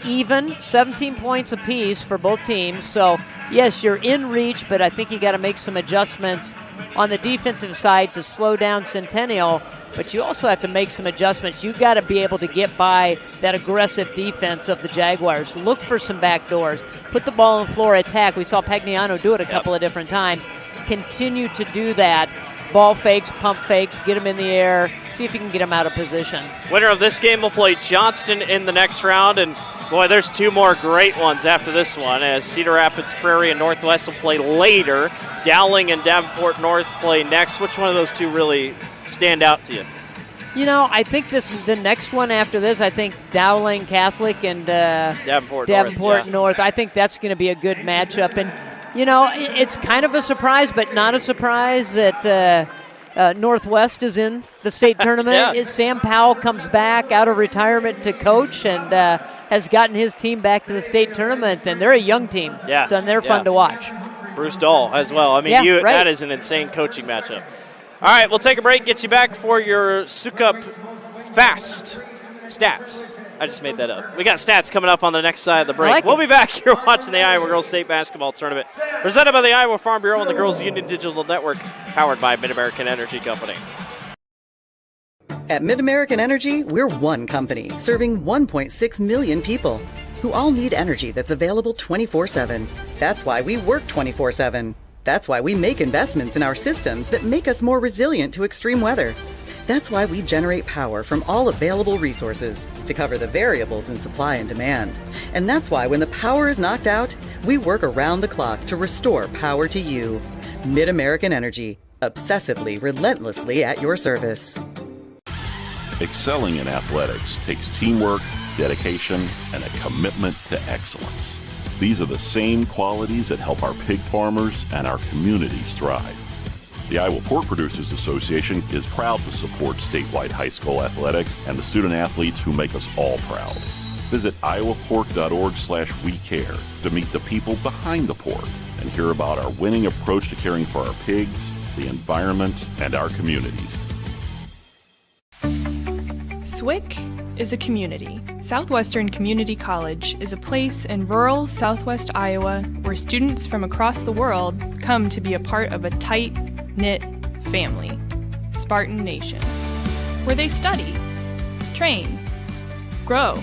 S2: even 17 points apiece for both teams. So, yes, you're in reach, but I think you got to make some adjustments on the defensive side to slow down Centennial. But you also have to make some adjustments. You've got to be able to get by that aggressive defense of the Jaguars. Look for some back doors. Put the ball on the floor, attack. We saw Pagliano do it a couple of different times. Continue to do that. Ball fakes, pump fakes, get them in the air, see if you can get them out of position.
S1: Winner of this game will play Johnston in the next round, and boy, there's 2 more great ones after this one, as Cedar Rapids Prairie and Northwest will play later. Dowling and Davenport North play next. Which one of those 2 really stand out to you?
S2: You know, I think the next one after this, I think Dowling Catholic and
S1: Davenport
S2: North. I think that's going to be a good matchup. And, you know, it's kind of a surprise, but not a surprise that Northwest is in the state tournament. Sam Powell comes back out of retirement to coach and has gotten his team back to the state tournament. And they're a young team, so they're fun to watch.
S1: Bruce Dahl as well. I mean, that is an insane coaching matchup. All right, we'll take a break, get you back for your SUCA Fast stats. I just made that up. We got stats coming up on the next side of the break. We'll be back here watching the Iowa Girls State Basketball Tournament, presented by the Iowa Farm Bureau and the Girls Union Digital Network, powered by Mid-American Energy Company.
S4: At Mid-American Energy, we're one company serving 1.6 million people who all need energy that's available 24/7. That's why we work 24/7. That's why we make investments in our systems that make us more resilient to extreme weather. That's why we generate power from all available resources to cover the variables in supply and demand. And that's why when the power is knocked out, we work around the clock to restore power to you. Mid-American Energy, obsessively, relentlessly at your service.
S16: Excelling in athletics takes teamwork, dedication, and a commitment to excellence. These are the same qualities that help our pig farmers and our communities thrive. The Iowa Pork Producers Association is proud to support statewide high school athletics and the student athletes who make us all proud. Visit iowapork.org/WeCare to meet the people behind the pork and hear about our winning approach to caring for our pigs, the environment, and our communities.
S17: SWIC is a community. Southwestern Community College is a place in rural southwest Iowa where students from across the world come to be a part of a tight-knit family, Spartan Nation, where they study, train, grow,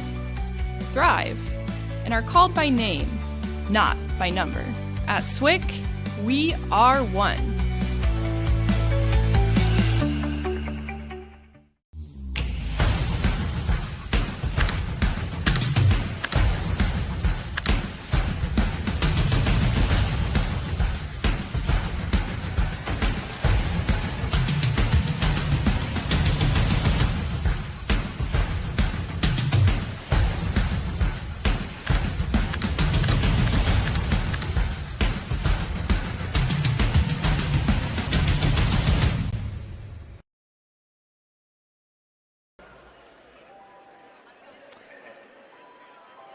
S17: thrive, and are called by name, not by number. At SWIC, we are one.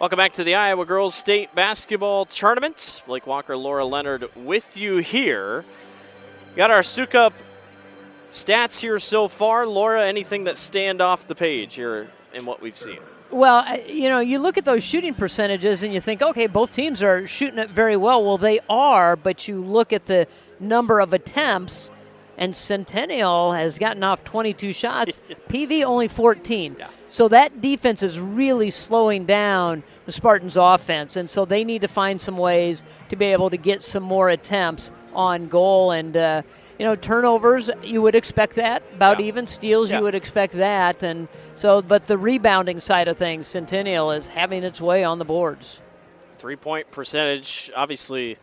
S1: Welcome back to the Iowa Girls State Basketball Tournament. Blake Walker, Laura Leonard with you here. Got our Sukup stats here so far. Laura, anything that stand off the page here in what we've seen?
S2: Well, you look at those shooting percentages and you think, okay, both teams are shooting it very well. Well, they are, but you look at the number of attempts, and Centennial has gotten off 22 shots, PV only 14. Yeah. So that defense is really slowing down the Spartans' offense, and so they need to find some ways to be able to get some more attempts on goal. And, turnovers, you would expect that. About even. Steals, you would expect that. And so, but the rebounding side of things, Centennial is having its way on the boards.
S1: 3-point percentage, obviously,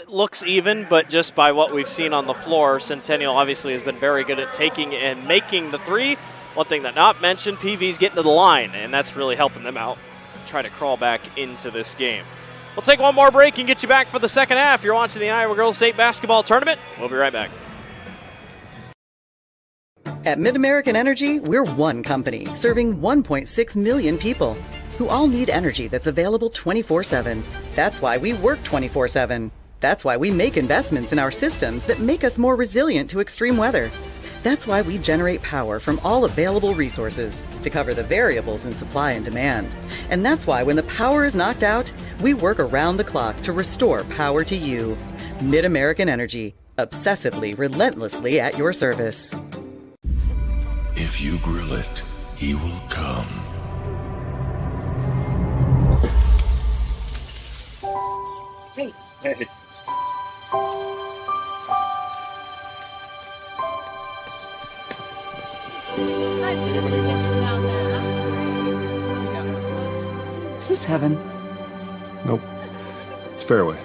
S1: looks even, but just by what we've seen on the floor, Centennial obviously has been very good at taking and making the three. One thing that not mentioned, PV's getting to the line, and that's really helping them out, try to crawl back into this game. We'll take one more break and get you back for the second half. You're watching the Iowa Girls State Basketball Tournament. We'll be right back.
S4: At Mid-American Energy, we're one company serving 1.6 million people who all need energy that's available 24/7. That's why we work 24/7. That's why we make investments in our systems that make us more resilient to extreme weather. That's why we generate power from all available resources to cover the variables in supply and demand. And that's why when the power is knocked out, we work around the clock to restore power to you. Mid-American Energy, obsessively, relentlessly at your service.
S9: If you grill it, he will come.
S8: Hey.
S11: Hey.
S10: Is this heaven?
S11: Nope. It's fairway.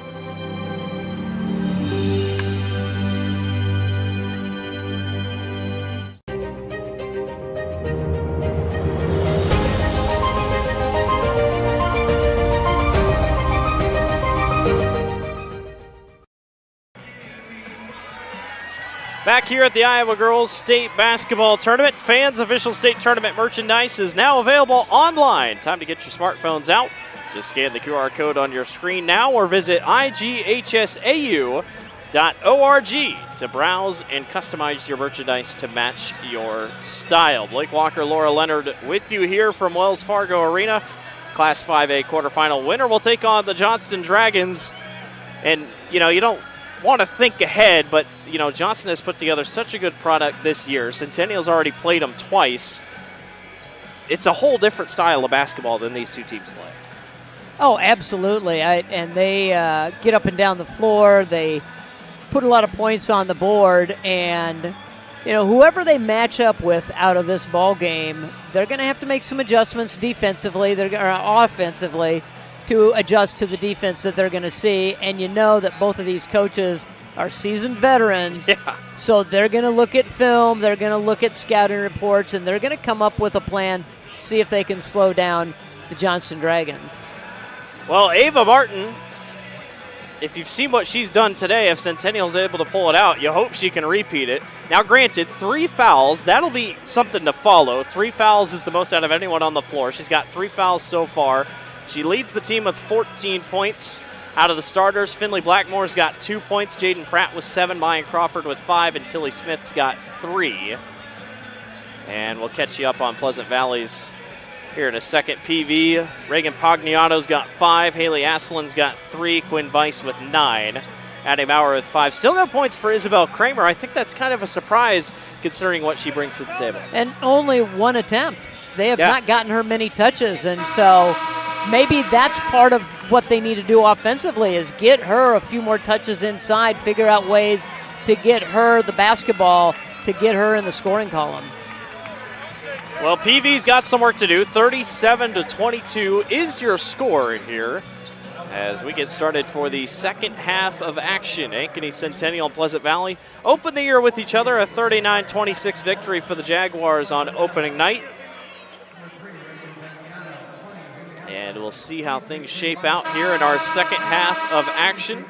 S1: Back here at the Iowa Girls State Basketball Tournament, fans' official state tournament merchandise is now available online. Time to get your smartphones out. Just scan the QR code on your screen now or visit IGHSAU.org to browse and customize your merchandise to match your style. Blake Walker, Laura Leonard with you here from Wells Fargo Arena. Class 5A quarterfinal winner will take on the Johnston Dragons. And, you don't want to think ahead, but Johnston has put together such a good product this year. Centennial's already played them twice. It's a whole different style of basketball than these two teams play.
S2: Oh, absolutely. And they get up and down the floor. They put a lot of points on the board. And, whoever they match up with out of this ball game, they're going to have to make some adjustments defensively or offensively to adjust to the defense that they're going to see. And you know that both of these coaches are seasoned veterans.
S1: Yeah.
S2: So they're going to look at film, they're going to look at scouting reports, and they're going to come up with a plan, see if they can slow down the Johnston Dragons.
S1: Well, Ava Martin, if you've seen what she's done today, if Centennial's able to pull it out, you hope she can repeat it. Now, granted, 3 fouls, that'll be something to follow. 3 fouls is the most out of anyone on the floor. She's got 3 fouls so far. She leads the team with 14 points. Out of the starters, Finley Blackmore's got 2 points. Jaden Pratt with 7, Mayan Crawford with 5, and Tilly Smith's got 3. And we'll catch you up on Pleasant Valley's here in a second. PV, Reagan Pagliano's got 5, Haley Aslan's got 3, Quinn Weiss with 9, Addie Maurer with 5. Still no points for Isabel Kramer. I think that's kind of a surprise considering what she brings to the table.
S2: And only 1 attempt. They have not gotten her many touches, and so maybe that's part of what they need to do offensively is get her a few more touches inside, figure out ways to get her the basketball, to get her in the scoring column.
S1: Well, PV's got some work to do. 37-22 is your score here as we get started for the second half of action. Ankeny, Centennial, and Pleasant Valley open the year with each other. A 39-26 victory for the Jaguars on opening night. And we'll see how things shape out here in our second half of action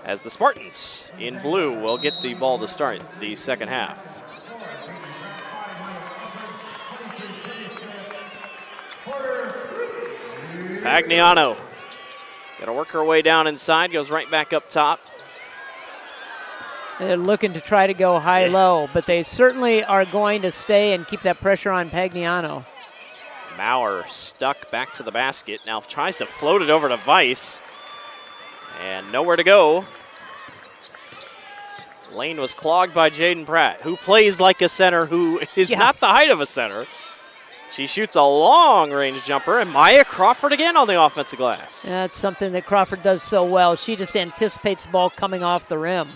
S1: as the Spartans in blue will get the ball to start the second half. Pagliano got to work her way down inside, goes right back up top.
S2: They're looking to try to go high-low, but they certainly are going to stay and keep that pressure on Pagliano.
S1: Maurer stuck back to the basket. Now tries to float it over to Weiss. And nowhere to go. Lane was clogged by Jaden Pratt, who plays like a center, who is not the height of a center. She shoots a long-range jumper, and Maya Crawford again on the offensive glass.
S2: That's something that Crawford does so well. She just anticipates the ball coming off the rim.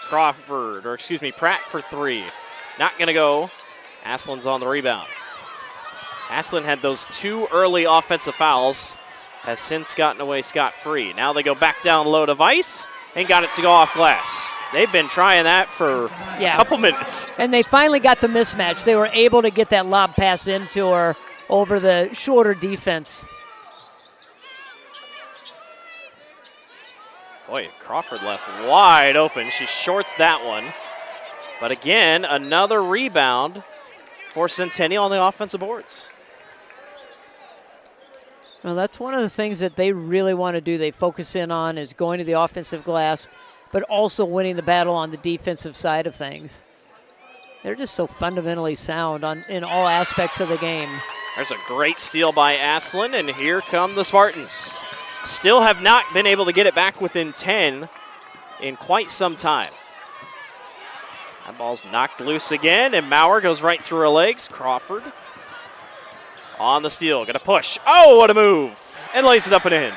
S1: Pratt for three. Not going to go. Aslan's on the rebound. Aslan had those 2 early offensive fouls, has since gotten away scot-free. Now they go back down low to Weiss and got it to go off glass. They've been trying that for a couple minutes.
S2: And they finally got the mismatch. They were able to get that lob pass into her over the shorter defense.
S1: Boy, Crawford left wide open. She shorts that one. But again, another rebound for Centennial on the offensive boards.
S2: Well, that's one of the things that they really want to do. They focus in on is going to the offensive glass, but also winning the battle on the defensive side of things. They're just so fundamentally sound in all aspects of the game.
S1: There's a great steal by Aslan, and here come the Spartans. Still have not been able to get it back within 10 in quite some time. That ball's knocked loose again, and Maurer goes right through her legs. Crawford on the steal, gonna push. Oh, what a move! And lays it up and in.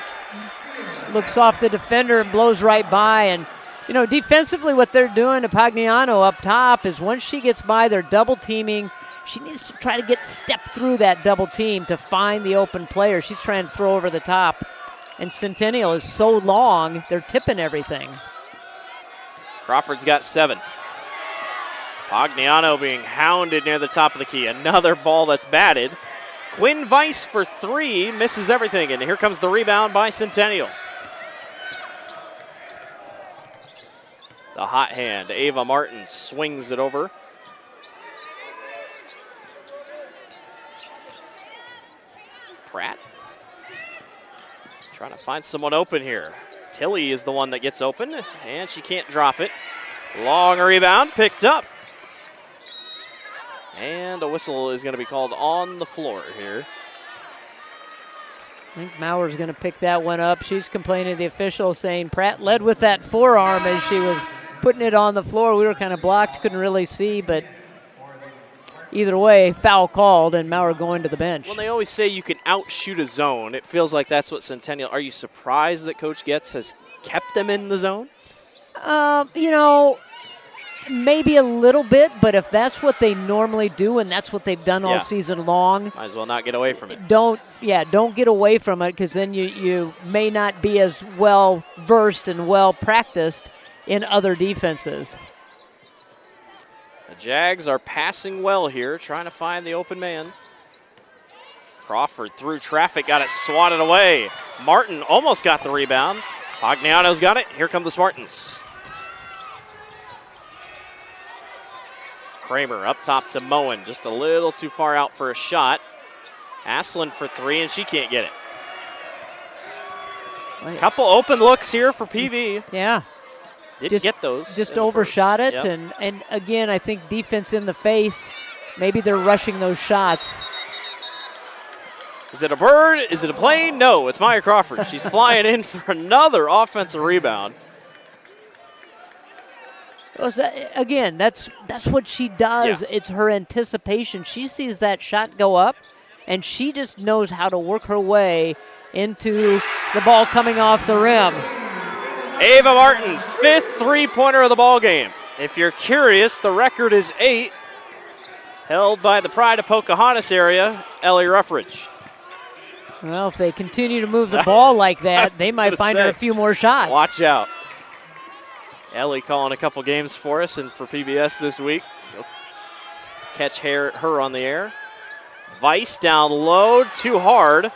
S2: Looks off the defender and blows right by. And, you know, defensively what they're doing to Pagliano up top is once she gets by, they're double teaming. She needs to try to step through that double team to find the open player. She's trying to throw over the top. And Centennial is so long, they're tipping everything.
S1: Crawford's got 7. Pagliano being hounded near the top of the key. Another ball that's batted. Quinn Weiss for 3, misses everything, and here comes the rebound by Centennial. The hot hand, Ava Martin swings it over. Pratt trying to find someone open here. Tilly is the one that gets open, and she can't drop it. Long rebound, picked up. And a whistle is going to be called on the floor here.
S2: I think Maurer's going to pick that one up. She's complaining to the official, saying Pratt led with that forearm as she was putting it on the floor. We were kind of blocked, couldn't really see, but either way, foul called and Maurer going to the bench.
S1: Well, they always say you can outshoot a zone. It feels like that's what Centennial. Are you surprised that Coach Getz has kept them in the zone?
S2: You know, maybe a little bit, but if that's what they normally do and that's what they've done all season long,
S1: might as well not get away from it.
S2: Don't get away from it, because then you may not be as well versed and well practiced in other defenses.
S1: The Jags are passing well here, trying to find the open man. Crawford through traffic, got it swatted away. Martin almost got the rebound. Pagliano's got it. Here come the Spartans. Kramer up top to Moen, just a little too far out for a shot. Aslan for 3, and she can't get it. Couple open looks here for PV.
S2: Yeah.
S1: Didn't get those.
S2: Just overshot it, and again, I think defense in the face, maybe they're rushing those shots.
S1: Is it a bird? Is it a plane? No, it's Maya Crawford. She's flying in for another offensive rebound.
S2: Again, that's what she does.
S1: Yeah.
S2: It's her anticipation. She sees that shot go up, and she just knows how to work her way into the ball coming off the rim.
S1: Ava Martin, 5th three-pointer of the ball game. If you're curious, the record is 8, held by the Pride of Pocahontas area, Ellie Ruffridge.
S2: Well, if they continue to move the ball like that, they might find her a few more shots.
S1: Watch out. Ellie calling a couple games for us and for PBS this week. You'll catch her on the air. Weiss down low, too hard.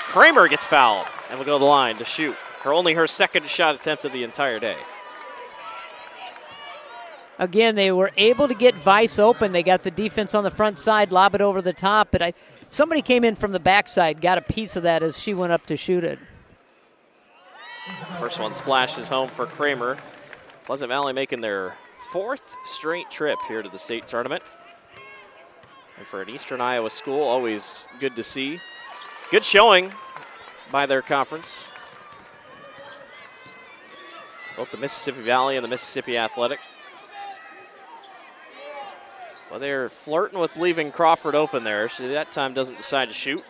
S1: Kramer gets fouled and will go to the line to shoot. Only her second shot attempt of the entire day.
S2: Again, they were able to get Weiss open. They got the defense on the front side, lob it over the top, but somebody came in from the backside, got a piece of that as she went up to shoot it.
S1: First one splashes home for Kramer. Pleasant Valley making their 4th straight trip here to the state tournament. And for an Eastern Iowa school, always good to see. Good showing by their conference. Both the Mississippi Valley and the Mississippi Athletic. Well, they're flirting with leaving Crawford open there. She that time doesn't decide to shoot.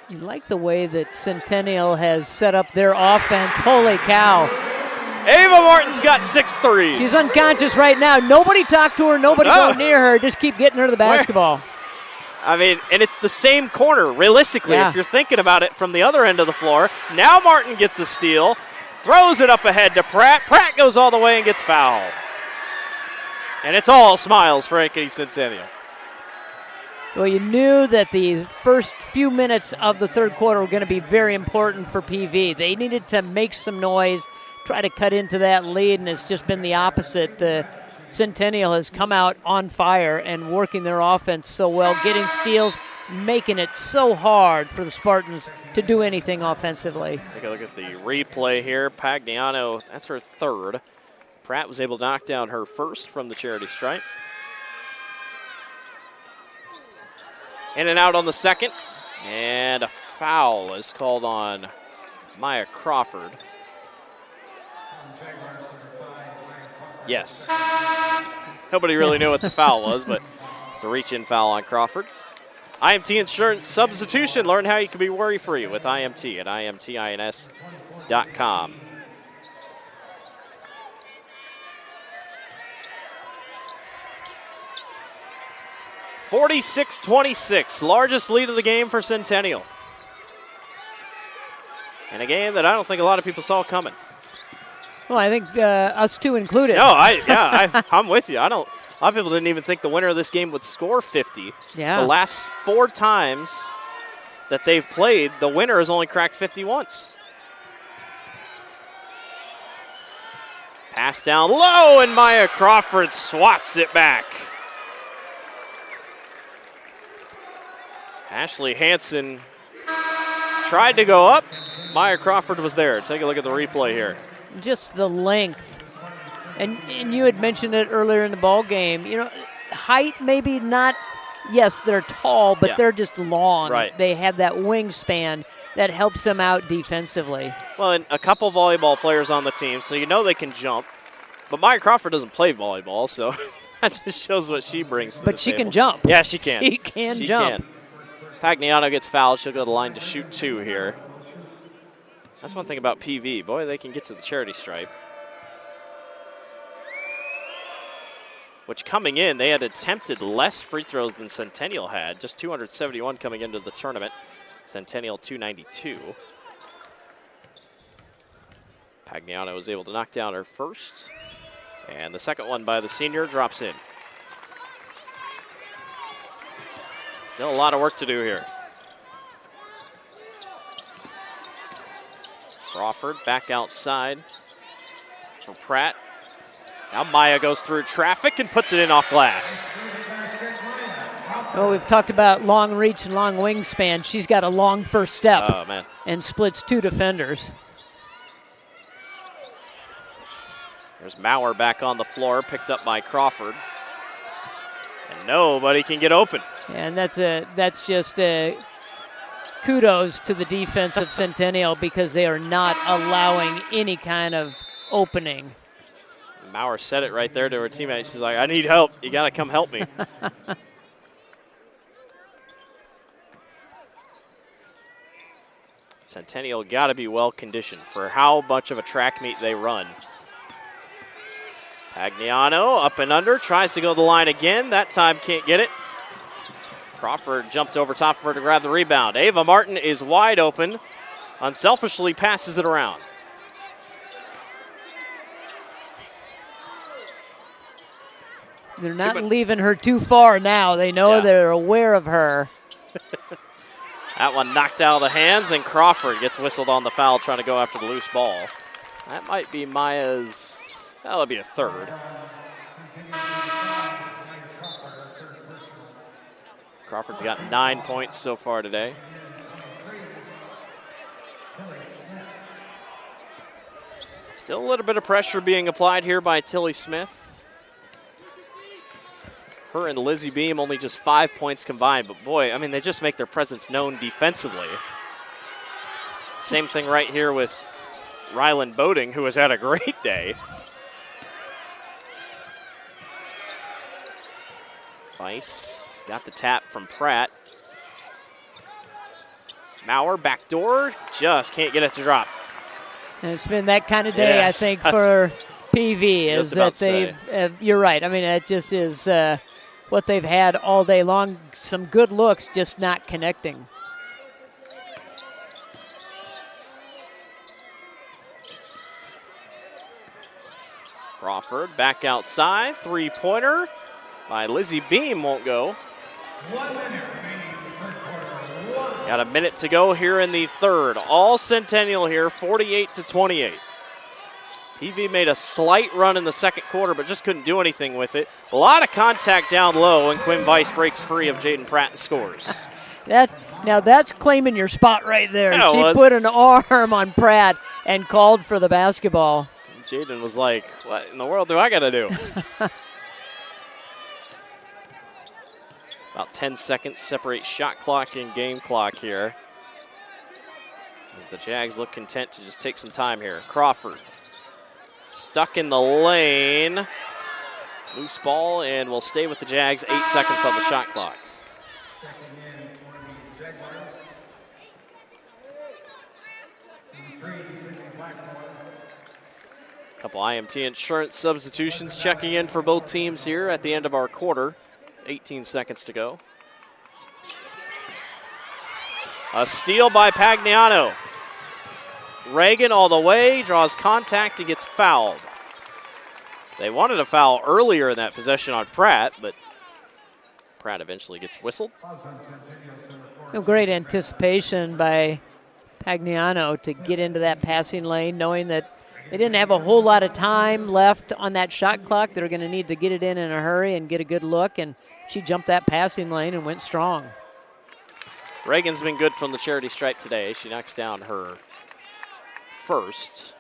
S2: You like the way that Centennial has set up their offense. Holy cow.
S1: Ava Martin's got 6 threes.
S2: She's unconscious right now. Nobody talk to her. Nobody go near her. Just keep getting her the basketball.
S1: I mean, and it's the same corner, realistically, if you're thinking about it from the other end of the floor. Now Martin gets a steal, throws it up ahead to Pratt. Pratt goes all the way and gets fouled. And it's all smiles for Ankeny Centennial.
S2: Well, you knew that the first few minutes of the third quarter were going to be very important for PV. They needed to make some noise, try to cut into that lead, and it's just been the opposite. Centennial has come out on fire and working their offense so well, getting steals, making it so hard for the Spartans to do anything offensively.
S1: Take a look at the replay here. Pagliano, that's her 3rd. Pratt was able to knock down her 1st from the charity stripe. In and out on the 2nd. And a foul is called on Maya Crawford. Yes. Nobody really knew what the foul was, but it's a reach-in foul on Crawford. IMT Insurance Substitution. Learn how you can be worry-free with IMT at imtins.com. (46-26), largest lead of the game for Centennial. And a game that I don't think a lot of people saw coming.
S2: Well, I think us two included.
S1: No, I'm with you. A lot of people didn't even think the winner of this game would score 50.
S2: Yeah.
S1: The last 4 times that they've played, the winner has only cracked 50 once. Pass down low, and Maya Crawford swats it back. Ashley Hansen tried to go up. Maya Crawford was there. Take a look at the replay here.
S2: Just the length. And you had mentioned it earlier in the ball game. You know, height maybe not. Yes, they're tall, but they're just long.
S1: Right.
S2: They have that wingspan that helps them out defensively.
S1: Well, and a couple volleyball players on the team, so you know they can jump. But Maya Crawford doesn't play volleyball, so that just shows what she brings to the
S2: But she
S1: table.
S2: can jump.
S1: Yeah, she can.
S2: She can jump.
S1: Pagliano gets fouled. She'll go to the line to shoot 2 here. That's one thing about PV. Boy, they can get to the charity stripe. Which coming in, they had attempted less free throws than Centennial had. Just 271 coming into the tournament. Centennial 292. Pagliano was able to knock down her first. And the second one by the senior drops in. Still a lot of work to do here. Crawford back outside for Pratt. Now Maya goes through traffic and puts it in off glass.
S2: Well, we've talked about long reach and long wingspan. She's got a long first step.
S1: Oh, man.
S2: And splits 2 defenders.
S1: There's Maurer back on the floor, picked up by Crawford. And nobody can get open.
S2: And that's just kudos to the defense of Centennial because they are not allowing any kind of opening.
S1: Maurer said it right there to her teammate. She's like, I need help. You got to come help me. Centennial got to be well conditioned for how much of a track meet they run. Pagliano up and under, tries to go the line again. That time can't get it. Crawford jumped over top of her to grab the rebound. Ava Martin is wide open. Unselfishly passes it around.
S2: They're not leaving her too far now. They know they're aware of her.
S1: That one knocked out of the hands, and Crawford gets whistled on the foul trying to go after the loose ball. That might be Maya's, that'll be a third. Crawford's got 9 points so far today. Still a little bit of pressure being applied here by Tilly Smith. Her and Lizzie Beam only just 5 points combined, but boy, I mean, they just make their presence known defensively. Same thing right here with Rylan Boating, who has had a great day. Weiss got the tap from Pratt. Maurer, backdoor, just can't get it to drop.
S2: And it's been that kind of day, I think, for PV. Is that they? You're right. I mean, it just is what they've had all day long. Some good looks, just not connecting.
S1: Crawford back outside, three-pointer by Lizzie Beam won't go.
S18: 1 minute remaining in the first quarter.
S1: Got a minute to go here in the third. All Centennial here, 48-28. PV made a slight run in the second quarter, but just couldn't do anything with it. A lot of contact down low, and Quinn Weiss breaks free of Jaden Pratt and scores.
S2: Now that's claiming your spot right there.
S1: Yeah,
S2: she put an arm on Pratt and called for the basketball.
S1: Jaden was like, what in the world do I got to do? About 10 seconds separate shot clock and game clock here. As the Jags look content to just take some time here. Crawford stuck in the lane. Loose ball, and will stay with the Jags. 8 seconds on the shot clock. Couple IMT insurance substitutions checking in for both teams here at the end of our quarter. 18 seconds to go. A steal by Pagliano. Reagan all the way, draws contact, and gets fouled. They wanted a foul earlier in that possession on Pratt, but Pratt eventually gets whistled.
S2: Great anticipation by Pagliano to get into that passing lane, knowing that they didn't have a whole lot of time left on that shot clock. They're going to need to get it in a hurry and get a good look, and she jumped that passing lane and went strong.
S1: Reagan's been good from the charity stripe today. She knocks down her first.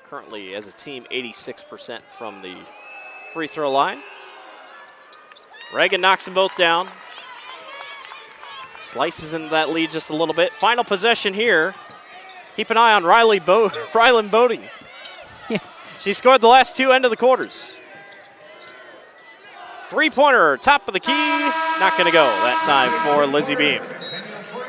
S1: Currently, as a team, 86% from the free throw line. Reagan knocks them both down. Slices into that lead just a little bit. Final possession here. Keep an eye on Rylan Boating.
S2: Yeah.
S1: She scored the last two end of the quarters. Three-pointer, top of the key. Not going to go that time for Lizzie Beam.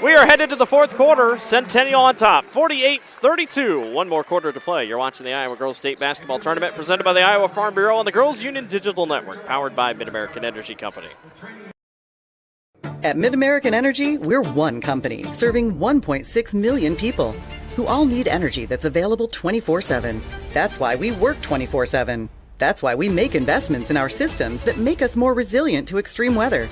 S1: We are headed to the fourth quarter. Centennial on top, 48-32. One more quarter to play. You're watching the Iowa Girls State Basketball Tournament presented by the Iowa Farm Bureau and the Girls Union Digital Network, powered by Mid-American Energy Company.
S4: At Mid-American Energy, we're one company serving 1.6 million people who all need energy that's available 24/7. That's why we work 24/7. That's why we make investments in our systems that make us more resilient to extreme weather.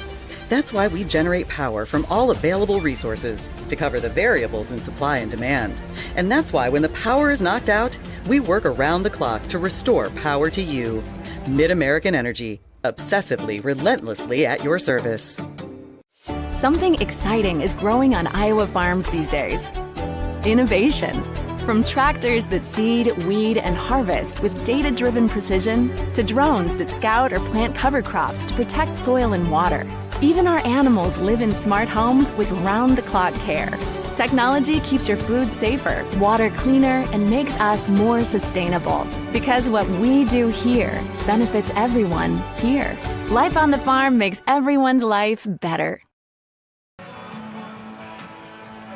S4: That's why we generate power from all available resources to cover the variables in supply and demand. And that's why when the power is knocked out, we work around the clock to restore power to you. Mid-American Energy, obsessively, relentlessly at your service.
S15: Something exciting is growing on Iowa farms these days. Innovation. From tractors that seed, weed, and harvest with data-driven precision to drones that scout or plant cover crops to protect soil and water. Even our animals live in smart homes with round-the-clock care. Technology keeps your food safer, water cleaner, and makes us more sustainable. Because what we do here benefits everyone here. Life on the farm makes everyone's life better.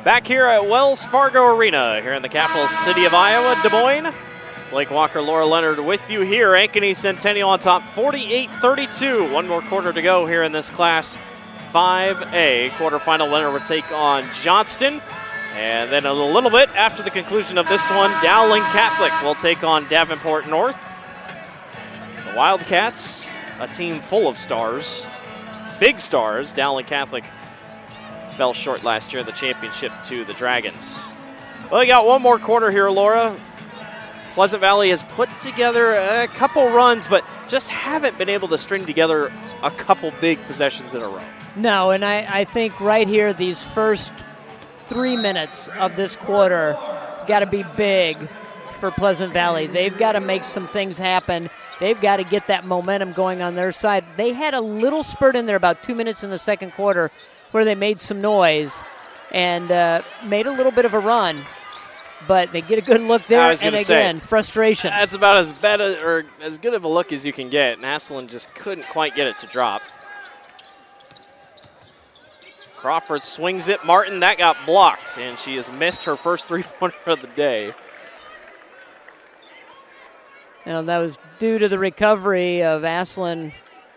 S1: Back here at Wells Fargo Arena, here in the capital city of Iowa, Des Moines. Blake Walker, Laura Leonard with you here. Ankeny Centennial on top, 48-32. One more quarter to go here in this Class 5A. Quarterfinal winner will take on Johnston. And then a little bit after the conclusion of this one, Dowling Catholic will take on Davenport North. The Wildcats, a team full of stars, big stars. Dowling Catholic fell short last year in the championship to the Dragons. Well, we got one more quarter here, Laura. Pleasant Valley has put together a couple runs, but just haven't been able to string together a couple big possessions in a row.
S2: No, and I think right here, these first 3 minutes of this quarter got to be big for Pleasant Valley. They've got to make some things happen. They've got to get that momentum going on their side. They had a little spurt in there about 2 minutes in the second quarter where they made some noise and made a little bit of a run. But they get a good look there, and again, frustration.
S1: That's about as bad or as good of a look as you can get, and Haslund just couldn't quite get it to drop. Crawford swings it. Martin, that got blocked, and she has missed her first three-pointer of the day.
S2: And that was due to the recovery of Aslan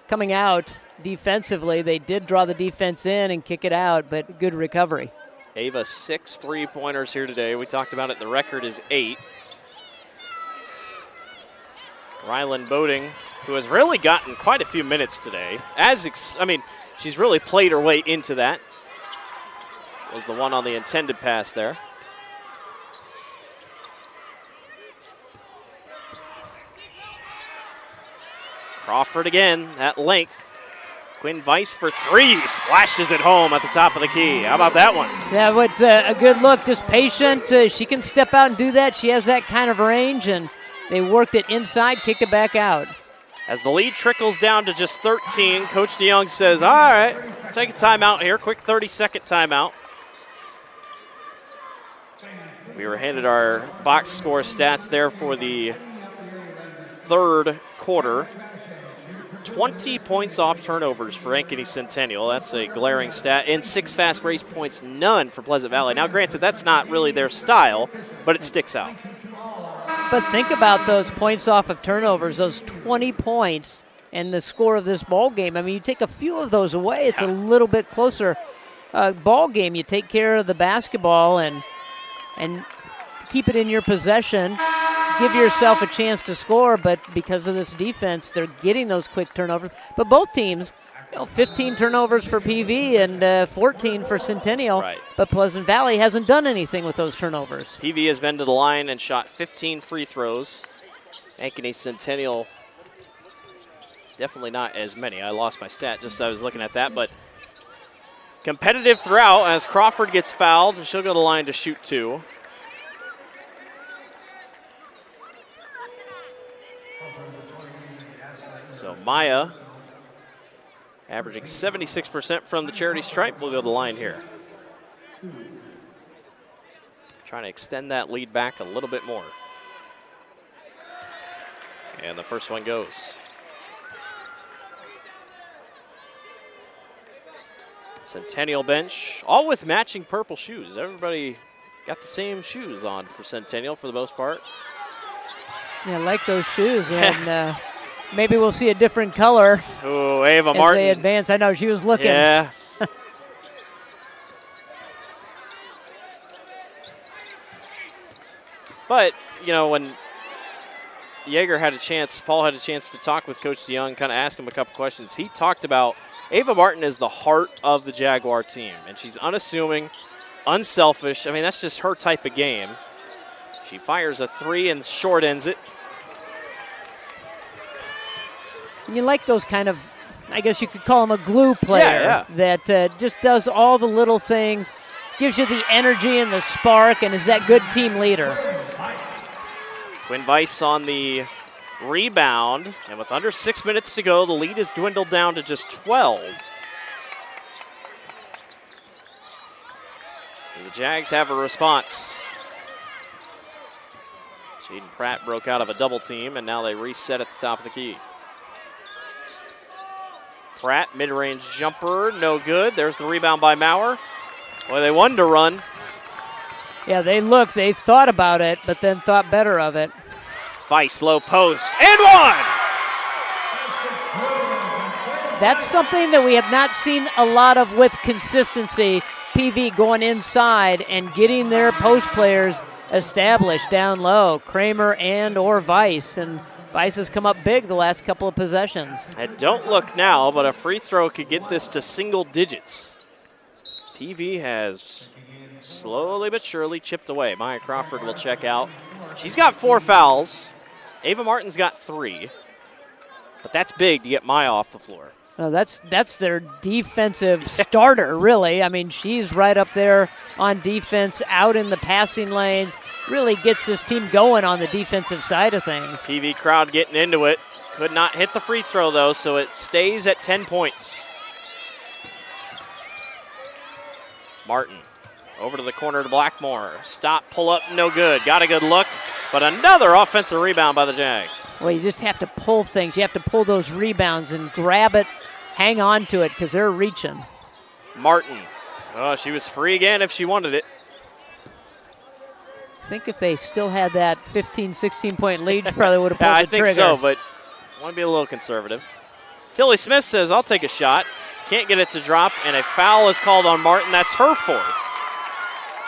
S2: coming out defensively. They did draw the defense in and kick it out, but good recovery.
S1: Ava, 6 3-pointers here today. We talked about it. The record is 8. Rylan Boating, who has really gotten quite a few minutes today. She's really played her way into that. Was the one on the intended pass there. Crawford again at length. Quinn Weiss for 3, splashes it home at the top of the key. How about that one?
S2: Yeah, but a good look, just patient. She can step out and do that. She has that kind of range, and they worked it inside, kicked it back out.
S1: As the lead trickles down to just 13, Coach DeYoung says, all right, take a timeout here, quick 30-second timeout. We were handed our box score stats there for the third quarter. 20 points off turnovers for Ankeny Centennial. That's a glaring stat. And 6 fast break points, none for Pleasant Valley. Now, granted, that's not really their style, but it sticks out.
S2: But think about those points off of turnovers, those 20 points and the score of this ball game. I mean, you take a few of those away, it's a little bit closer ball game. You take care of the basketball and keep it in your possession. Give yourself a chance to score, but because of this defense, they're getting those quick turnovers. But both teams, 15 turnovers for PV and 14 for Centennial,
S1: right.
S2: But Pleasant Valley hasn't done anything with those turnovers.
S1: PV has been to the line and shot 15 free throws. Ankeny Centennial, definitely not as many. I lost my stat just as I was looking at that, but competitive throughout as Crawford gets fouled, and she'll go to the line to shoot 2. So Maya, averaging 76% from the charity stripe, will go to the line here. Trying to extend that lead back a little bit more. And the first one goes. Centennial bench, all with matching purple shoes. Everybody got the same shoes on for Centennial for the most part.
S2: Yeah, I like those shoes, and maybe we'll see a different color.
S1: Oh, Ava
S2: as
S1: Martin.
S2: They advance. I know, she was looking.
S1: Yeah. But, when Yeager had a chance, Paul had a chance to talk with Coach DeYoung, kind of ask him a couple questions. He talked about Ava Martin is the heart of the Jaguar team, and she's unassuming, unselfish. I mean, that's just her type of game. She fires a 3 and short ends it.
S2: And you like those kind of, I guess you could call him a glue player that just does all the little things, gives you the energy and the spark, and is that good team leader.
S1: Quinn Weiss on the rebound, and with under 6 minutes to go, the lead has dwindled down to just 12. The Jags have a response. Jaden Pratt broke out of a double team, and now they reset at the top of the key. Pratt, mid-range jumper, no good. There's the rebound by Maurer. Boy, they wanted to run.
S2: Yeah, they thought about it, but then thought better of it.
S1: Vice, low post, and one!
S2: That's something that we have not seen a lot of with consistency. PV going inside and getting their post players established down low. Kramer and or Vice. And Vice has come up big the last couple of possessions.
S1: And don't look now, but a free throw could get this to single digits. PV has slowly but surely chipped away. Maya Crawford will check out. She's got 4 fouls. Ava Martin's got 3. But that's big to get Maya off the floor.
S2: No, that's their defensive starter, really. I mean, she's right up there on defense, out in the passing lanes, really gets this team going on the defensive side of things.
S1: PV crowd getting into it. Could not hit the free throw, though, so it stays at 10 points. Martin over to the corner to Blackmore. Stop, pull up, no good. Got a good look, but another offensive rebound by the Jags.
S2: Well, you just have to pull things. You have to pull those rebounds and grab it, hang on to it, because they're reaching.
S1: Martin. Oh, she was free again if she wanted it.
S2: I think if they still had that 15, 16-point lead, you probably would have pulled the trigger.
S1: I think so, but I want to be a little conservative. Tilly Smith says, I'll take a shot. Can't get it to drop, and a foul is called on Martin. That's her 4th.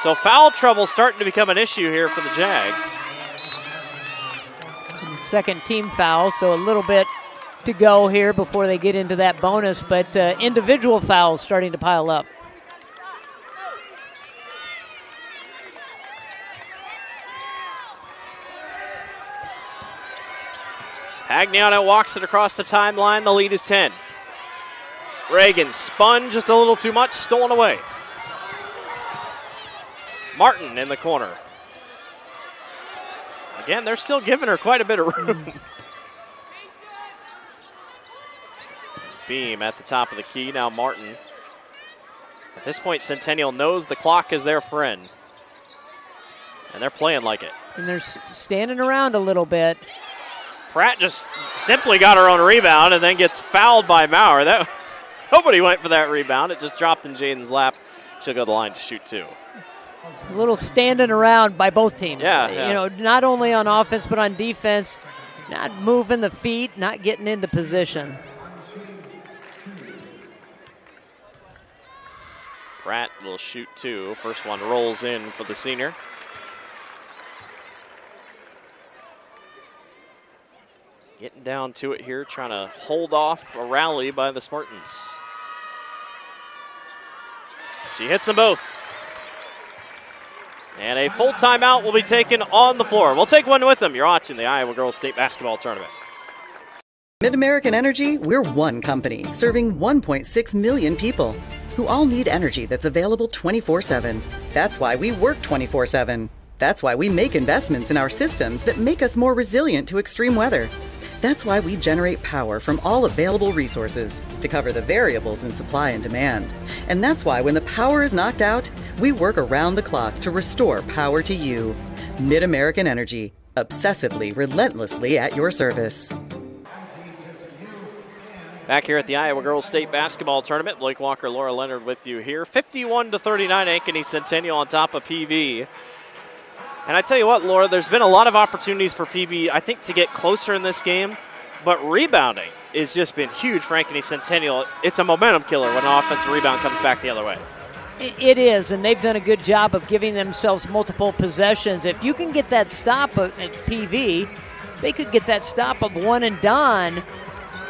S1: So foul trouble starting to become an issue here for the Jags.
S2: Second team foul, so a little bit to go here before they get into that bonus, but individual fouls starting to pile up.
S1: Pagliano walks it across the timeline. The lead is 10. Reagan spun just a little too much, stolen away. Martin in the corner. Again, they're still giving her quite a bit of room. Beam at the top of the key. Now Martin. At this point, Centennial knows the clock is their friend. And they're playing like it.
S2: And they're standing around a little bit.
S1: Pratt just simply got her own rebound and then gets fouled by Maurer. Nobody went for that rebound. It just dropped in Jaden's lap. She'll go to the line to shoot 2.
S2: A little standing around by both teams.
S1: Yeah.
S2: You know, not only on offense but on defense. Not moving the feet, not getting into position.
S1: Pratt will shoot 2. First one rolls in for the senior. Getting down to it here, trying to hold off a rally by the Spartans. She hits them both. And a full timeout will be taken on the floor. We'll take one with them. You're watching the Iowa Girls State Basketball Tournament.
S4: Mid-American Energy, we're one company serving 1.6 million people who all need energy that's available 24/7. That's why we work 24/7. That's why we make investments in our systems that make us more resilient to extreme weather. That's why we generate power from all available resources to cover the variables in supply and demand. And that's why when the power is knocked out, we work around the clock to restore power to you. Mid-American Energy, obsessively, relentlessly at your service.
S1: Back here at the Iowa Girls State Basketball Tournament, Blake Walker, Laura Leonard with you here. 51-39, Ankeny Centennial on top of PV. And I tell you what, Laura, there's been a lot of opportunities for PV, I think, to get closer in this game, but rebounding has just been huge for Ankeny Centennial. It's a momentum killer when an offensive rebound comes back the other way.
S2: It is, and they've done a good job of giving themselves multiple possessions. If you can get that stop at PV, they could get that stop of one and done.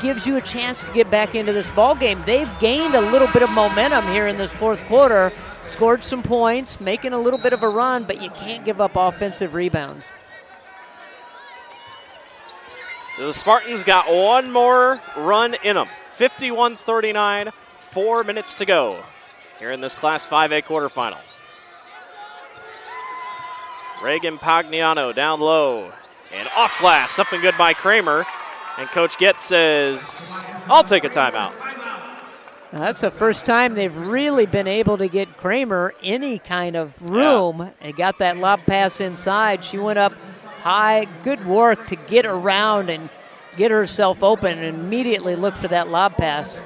S2: Gives you a chance to get back into this ball game. They've gained a little bit of momentum here in this fourth quarter, scored some points, making a little bit of a run, but you can't give up offensive rebounds.
S1: The Spartans got one more run in them. 51-39, 4 minutes to go here in this Class 5A quarterfinal. Reagan Pagliano down low and off glass, something good by Kramer. And Coach Getz says, I'll take a timeout.
S2: Now, that's the first time they've really been able to get Kramer any kind of room. And got that lob pass inside. She went up high. Good work to get around and get herself open and immediately look for that lob pass.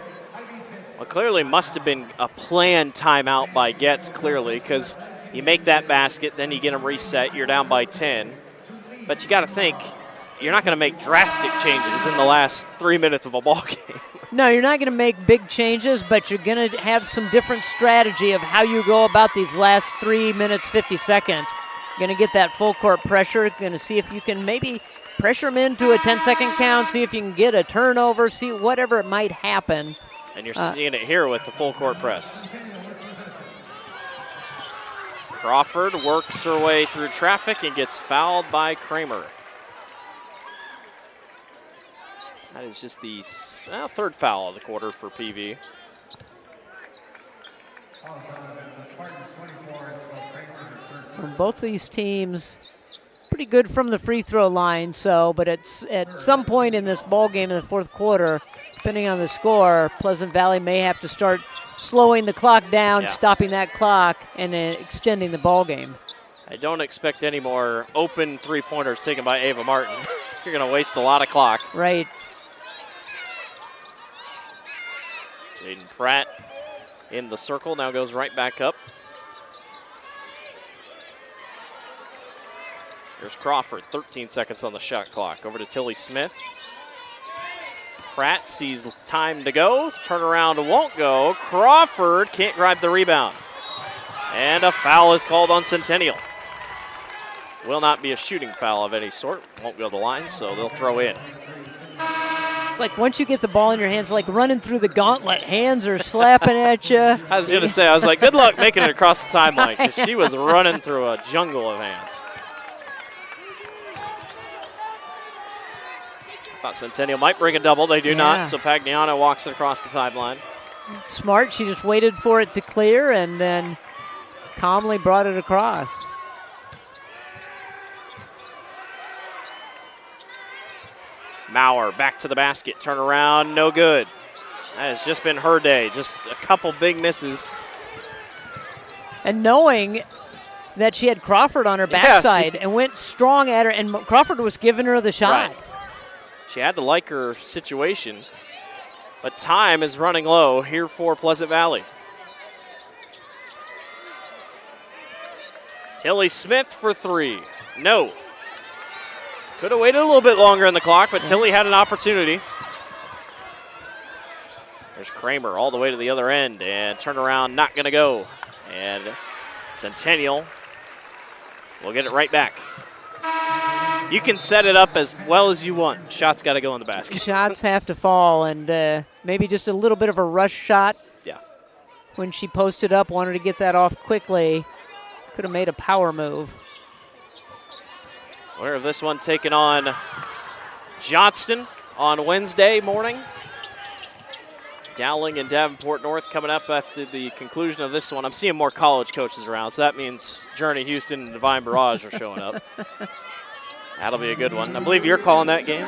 S1: Well, clearly must have been a planned timeout by Getz, clearly, because you make that basket, then you get them reset, you're down by 10. But you got to think, you're not going to make drastic changes in the last 3 minutes of a ball game.
S2: No, you're not going to make big changes, but you're going to have some different strategy of how you go about these last 3 minutes, 50 seconds. You're going to get that full court pressure, going to see if you can maybe pressure them into a 10-second count, see if you can get a turnover, see whatever it might happen.
S1: And you're seeing it here with the full court press. Crawford works her way through traffic and gets fouled by Kramer. That is just the third foul of the quarter for PV.
S2: Well, both these teams pretty good from the free throw line, but it's at some point in this ball game in the fourth quarter, depending on the score, Pleasant Valley may have to start slowing the clock down, stopping that clock, and extending the ball game.
S1: I don't expect any more open three-pointers taken by Ava Martin. You're going to waste a lot of clock.
S2: Right.
S1: Jaden Pratt in the circle, now goes right back up. Here's Crawford, 13 seconds on the shot clock. Over to Tilly Smith. Pratt sees time to go. Turnaround won't go. Crawford can't grab the rebound. And a foul is called on Centennial. Will not be a shooting foul of any sort. Won't go to the line, so they'll throw in.
S2: It's like once you get the ball in your hands, like running through the gauntlet. Hands are slapping at you.
S1: I was going to say, I was like, good luck making it across the timeline, because she was running through a jungle of hands. Thought Centennial might bring a double. They do not, so Pagnano walks it across the timeline.
S2: Smart. She just waited for it to clear and then calmly brought it across.
S1: Maurer back to the basket. Turn around, no good. That has just been her day. Just a couple big misses.
S2: And knowing that she had Crawford on her backside and went strong at her, and Crawford was giving her the shot.
S1: Right. She had to like her situation, but time is running low here for Pleasant Valley. Tilly Smith for three. No. Could have waited a little bit longer on the clock, but Tilly had an opportunity. There's Kramer all the way to the other end, and turnaround not going to go. And Centennial will get it right back. You can set it up as well as you want. Shots got to go in the basket.
S2: Shots have to fall, and maybe just a little bit of a rush shot.
S1: Yeah.
S2: When she posted up, wanted to get that off quickly. Could have made a power move.
S1: Winner of this one taking on Johnston on Wednesday morning. Dowling and Davenport North coming up after the conclusion of this one. I'm seeing more college coaches around, so that means Journey Houston and Divine Barrage are showing up. That'll be a good one. I believe you're calling that game.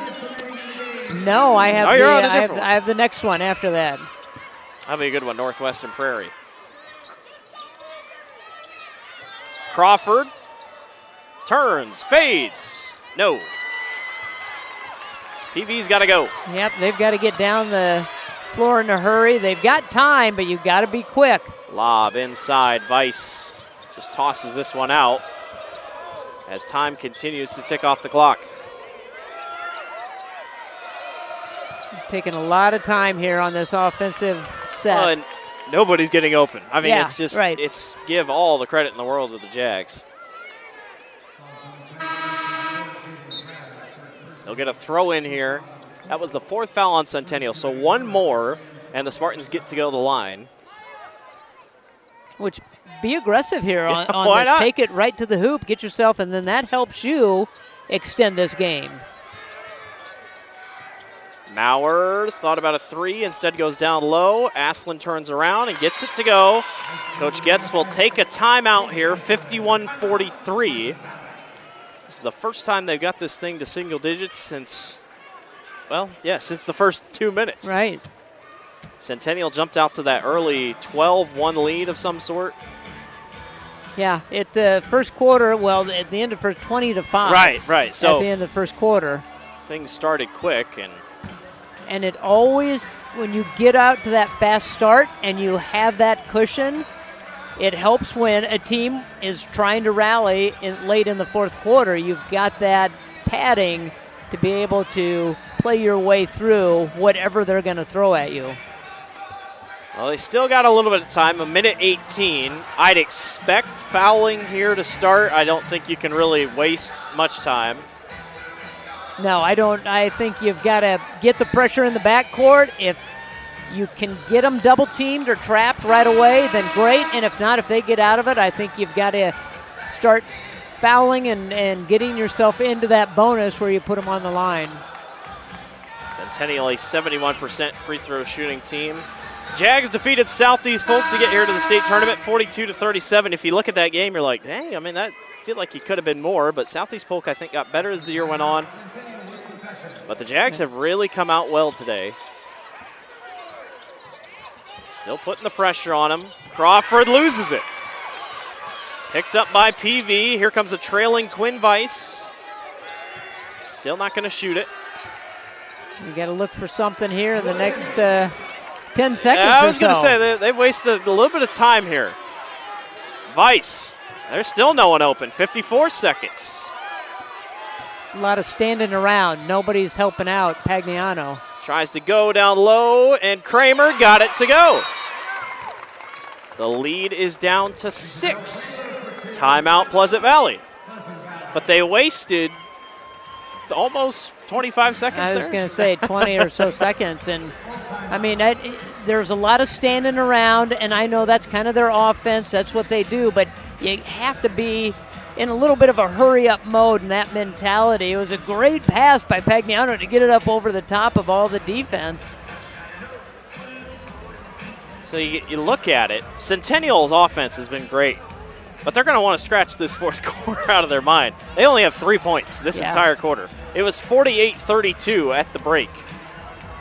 S2: No, I have. I have the next one after that.
S1: That'll be a good one. Northwestern Prairie. Crawford turns, fades. No. PV's got to go.
S2: Yep, they've got to get down the floor in a hurry. They've got time, but you've got to be quick.
S1: Lob inside. Weiss just tosses this one out as time continues to tick off the clock.
S2: Taking a lot of time here on this offensive set.
S1: Well, and nobody's getting open. I mean, it's just,
S2: right.
S1: It's give all the credit in the world to the Jags. They'll get a throw in here. That was the fourth foul on Centennial, so one more, and the Spartans get to go to the line.
S2: Which, be aggressive here on
S1: why
S2: this.
S1: not?
S2: Take it right to the hoop, get yourself, and then that helps you extend this game.
S1: Maurer thought about a three, instead goes down low. Aslan turns around and gets it to go. Coach Getz will take a timeout here, 51-43. This is the first time they've got this thing to single digits since, well, yeah, since the first 2 minutes.
S2: Right.
S1: Centennial jumped out to that early 12-1 lead of some sort.
S2: Yeah, at first quarter, well, at the end of first 20-5.
S1: Right. So
S2: at the end of the first quarter.
S1: Things started quick.
S2: And it always, when you get out to that fast start and you have that cushion, it helps when a team is trying to rally late in the fourth quarter. You've got that padding to be able to play your way through whatever they're going to throw at you.
S1: Well, they still got a little bit of time, 1:18. I'd expect fouling here to start. I don't think you can really waste much time.
S2: No, I don't. I think you've got to get the pressure in the backcourt. If you can get them double-teamed or trapped right away, then great. And if not, if they get out of it, I think you've got to start fouling and getting yourself into that bonus where you put them on the line.
S1: Centennial, a 71% free throw shooting team. Jags defeated Southeast Polk to get here to the state tournament, 42-37. If you look at that game, you're like, dang, I mean, that feel like he could have been more, but Southeast Polk, I think, got better as the year went on. But the Jags have really come out well today. Still putting the pressure on him. Crawford loses it. Picked up by PV. Here comes a trailing Quinn Weiss. Still not going to shoot it.
S2: You got to look for something here in the next 10 seconds
S1: I was going to
S2: so.
S1: say, they've wasted a little bit of time here. Weiss, there's still no one open. 54 seconds.
S2: A lot of standing around. Nobody's helping out Pagliano.
S1: Tries to go down low, and Kramer got it to go. The lead is down to 6. Timeout Pleasant Valley. But they wasted almost 25 seconds there.
S2: I was going to say 20 or so seconds. And, I mean, there's a lot of standing around, and I know that's kind of their offense. That's what they do. But you have to be in a little bit of a hurry-up mode in that mentality. It was a great pass by Pagliano to get it up over the top of all the defense.
S1: So you look at it, Centennial's offense has been great, but they're going to want to scratch this fourth quarter out of their mind. They only have 3 points this entire quarter. It was 48-32 at the break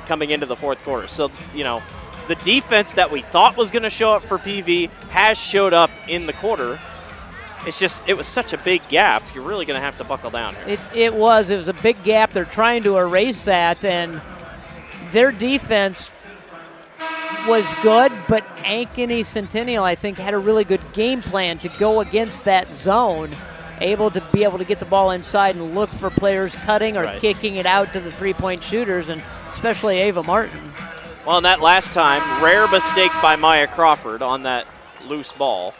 S1: coming into the fourth quarter. So, the defense that we thought was going to show up for PV has showed up in the quarter. It's just, it was such a big gap. You're really going to have to buckle down here.
S2: It was a big gap. They're trying to erase that, and their defense was good, but Ankeny Centennial, I think, had a really good game plan to go against that zone, able to get the ball inside and look for players cutting or kicking it out to the three-point shooters, and especially Ava Martin.
S1: Well, in that last time, rare mistake by Maya Crawford on that loose ball.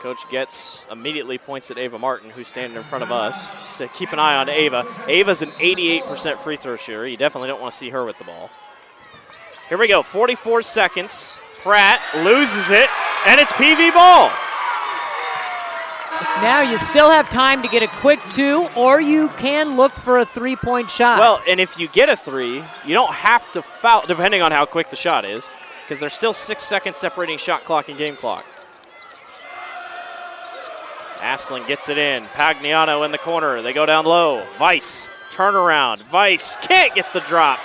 S1: Coach Getz immediately points at Ava Martin, who's standing in front of us. She said, keep an eye on Ava. Ava's an 88% free throw shooter. You definitely don't want to see her with the ball. Here we go, 44 seconds. Pratt loses it, and it's PV ball.
S2: Now you still have time to get a quick 2, or you can look for a three-point shot.
S1: Well, and if you get a 3, you don't have to foul, depending on how quick the shot is, because there's still 6 seconds separating shot clock and game clock. Aslan gets it in. Pagliano in the corner. They go down low. Weiss, turnaround. Weiss can't get the drop.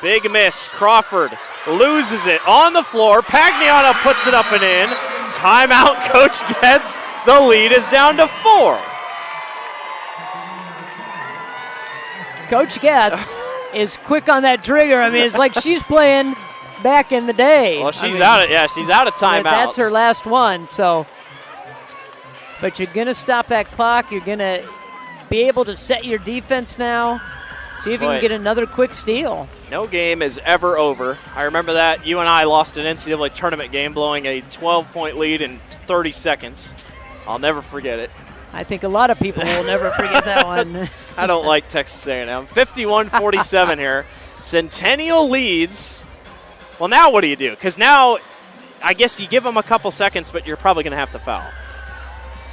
S1: Big miss. Crawford loses it on the floor. Pagliano puts it up and in. Timeout, Coach Getz. The lead is down to 4.
S2: Coach Getz is quick on that trigger. I mean, it's like she's playing back in the day.
S1: Well, she's out of timeouts.
S2: That's her last one, so. But you're going to stop that clock. You're going to be able to set your defense now. See if you can get another quick steal.
S1: No game is ever over. I remember that. You and I lost an NCAA tournament game blowing a 12-point lead in 30 seconds. I'll never forget it.
S2: I think a lot of people will never forget that one.
S1: I don't like Texas A&M. 51-47 here. Centennial leads. Well, now what do you do? Because now I guess you give them a couple seconds, but you're probably going to have to foul.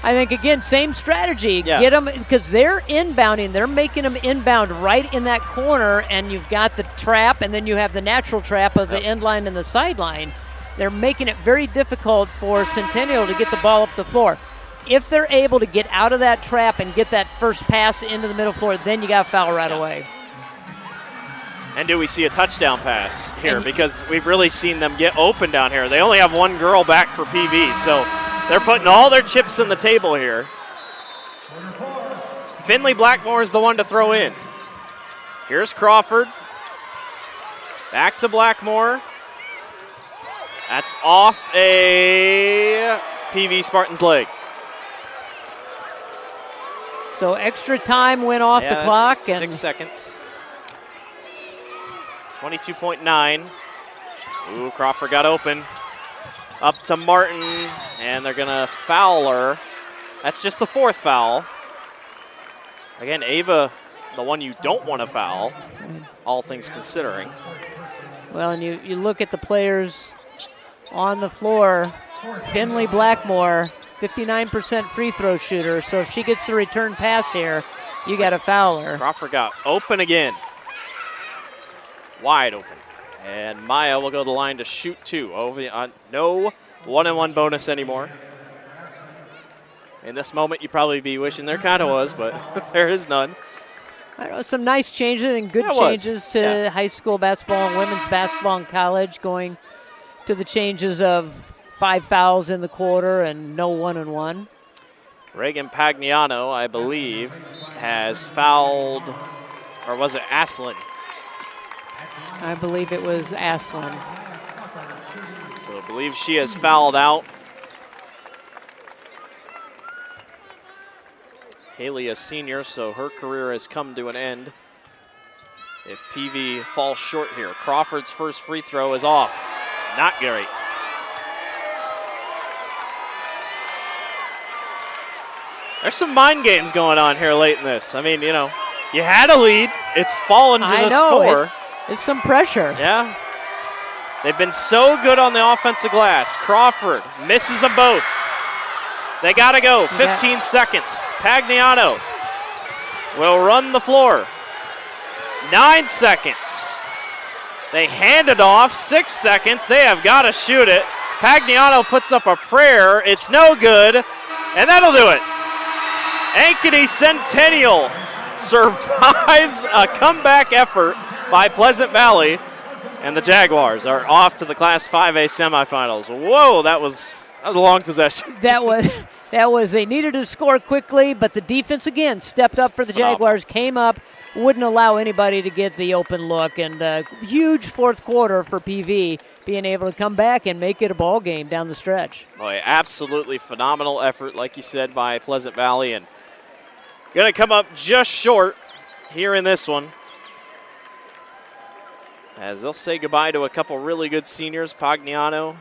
S2: I think, again, same strategy. Get them, because they're inbounding. They're making them inbound right in that corner, and you've got the trap, and then you have the natural trap of the end line and the sideline. They're making it very difficult for Centennial to get the ball up the floor. If they're able to get out of that trap and get that first pass into the middle floor, then you got to foul right away.
S1: And do we see a touchdown pass here? Because we've really seen them get open down here. They only have one girl back for PV, so they're putting all their chips on the table here. Finley Blackmore is the one to throw in. Here's Crawford. Back to Blackmore. That's off a PV Spartan's leg.
S2: So extra time went off the clock. And
S1: 6 seconds. 22.9. Ooh, Crawford got open. Up to Martin, and they're going to foul her. That's just the 4th foul. Again, Ava, the one you don't want to foul, all things considering.
S2: Well, and you look at the players on the floor. Finley Blackmore, 59% free throw shooter, so if she gets the return pass here, you got to foul her.
S1: Crawford got open again. Wide open. And Maya will go to the line to shoot 2. No 1-and-1 bonus anymore. In this moment, you'd probably be wishing there kind of was, but there is none.
S2: I know, some nice changes and good changes to high school basketball and women's basketball in college, going to the changes of 5 fouls in the quarter and no 1-and-1.
S1: Reagan Pagliano, I believe, has fouled, or was it Aslan?
S2: I believe it was Aslan.
S1: So I believe she has fouled out. Haley a senior, so her career has come to an end. If PV falls short here, Crawford's first free throw is off. Not great. There's some mind games going on here late in this. I mean, you know, you had a lead. It's fallen to the score.
S2: It's some pressure.
S1: Yeah. They've been so good on the offensive glass. Crawford misses them both. They got to go. 15 seconds. Pagliano will run the floor. 9 seconds. They hand it off. 6 seconds. They have got to shoot it. Pagliano puts up a prayer. It's no good. And that'll do it. Ankeny Centennial survives a comeback effort by Pleasant Valley. And the Jaguars are off to the Class 5A semifinals. Whoa, that was a long possession.
S2: That was they needed to score quickly, but the defense again stepped up for the Jaguars, came up, wouldn't allow anybody to get the open look, and huge 4th quarter for PV, being able to come back and make it a ball game down the stretch.
S1: Boy, absolutely phenomenal effort, like you said, by Pleasant Valley, and going to come up just short here in this one, as they'll say goodbye to a couple really good seniors, Pagliano,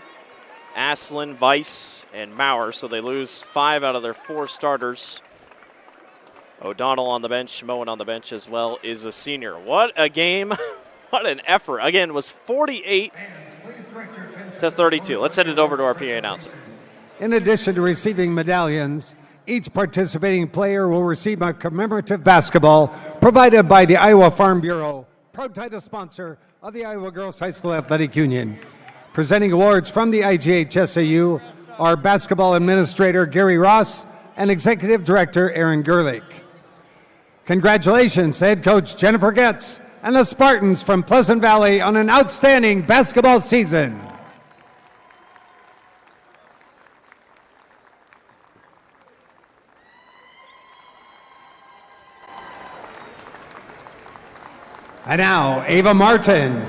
S1: Aslan, Weiss, and Maurer, so they lose 5 out of their 4 starters. O'Donnell on the bench, Moen on the bench as well, is a senior. What a game. What an effort. Again, it was 48-32. Let's send it over to our PA announcer.
S7: In addition to receiving medallions, each participating player will receive a commemorative basketball provided by the Iowa Farm Bureau, proud title sponsor of the Iowa Girls High School Athletic Union. Presenting awards from the IGHSAU are basketball administrator Gary Ross and executive director Aaron Gerlich. Congratulations to head coach Jennifer Getz and the Spartans from Pleasant Valley on an outstanding basketball season. And now, Ava Martin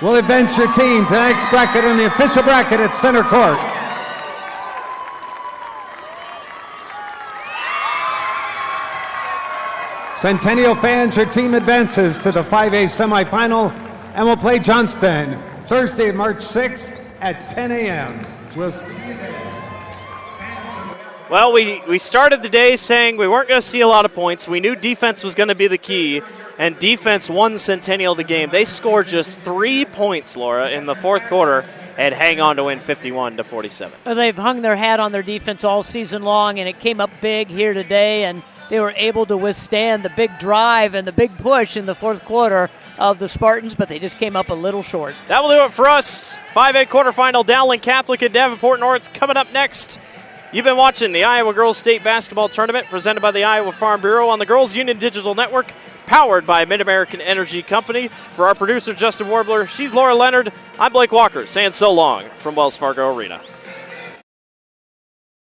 S7: will advance your team to the next bracket in the official bracket at center court. Centennial fans, your team advances to the 5A semifinal and will play Johnston Thursday, March 6th at 10 a.m. We'll see you there.
S1: Well, we started the day saying we weren't going to see a lot of points. We knew defense was going to be the key, and defense won Centennial the game. They scored just 3 points, Laura, in the 4th quarter and hang on to win 51-47.
S2: Well, they've hung their hat on their defense all season long, and it came up big here today, and they were able to withstand the big drive and the big push in the 4th quarter of the Spartans, but they just came up a little short.
S1: That will do it for us. 5A quarterfinal, Dowling Catholic and Davenport North coming up next. You've been watching the Iowa Girls State Basketball Tournament presented by the Iowa Farm Bureau on the Girls Union Digital Network. powered by Mid-American Energy Company. For our producer, Justin Warbler, she's Laura Leonard. I'm Blake Walker, saying so long from Wells Fargo Arena.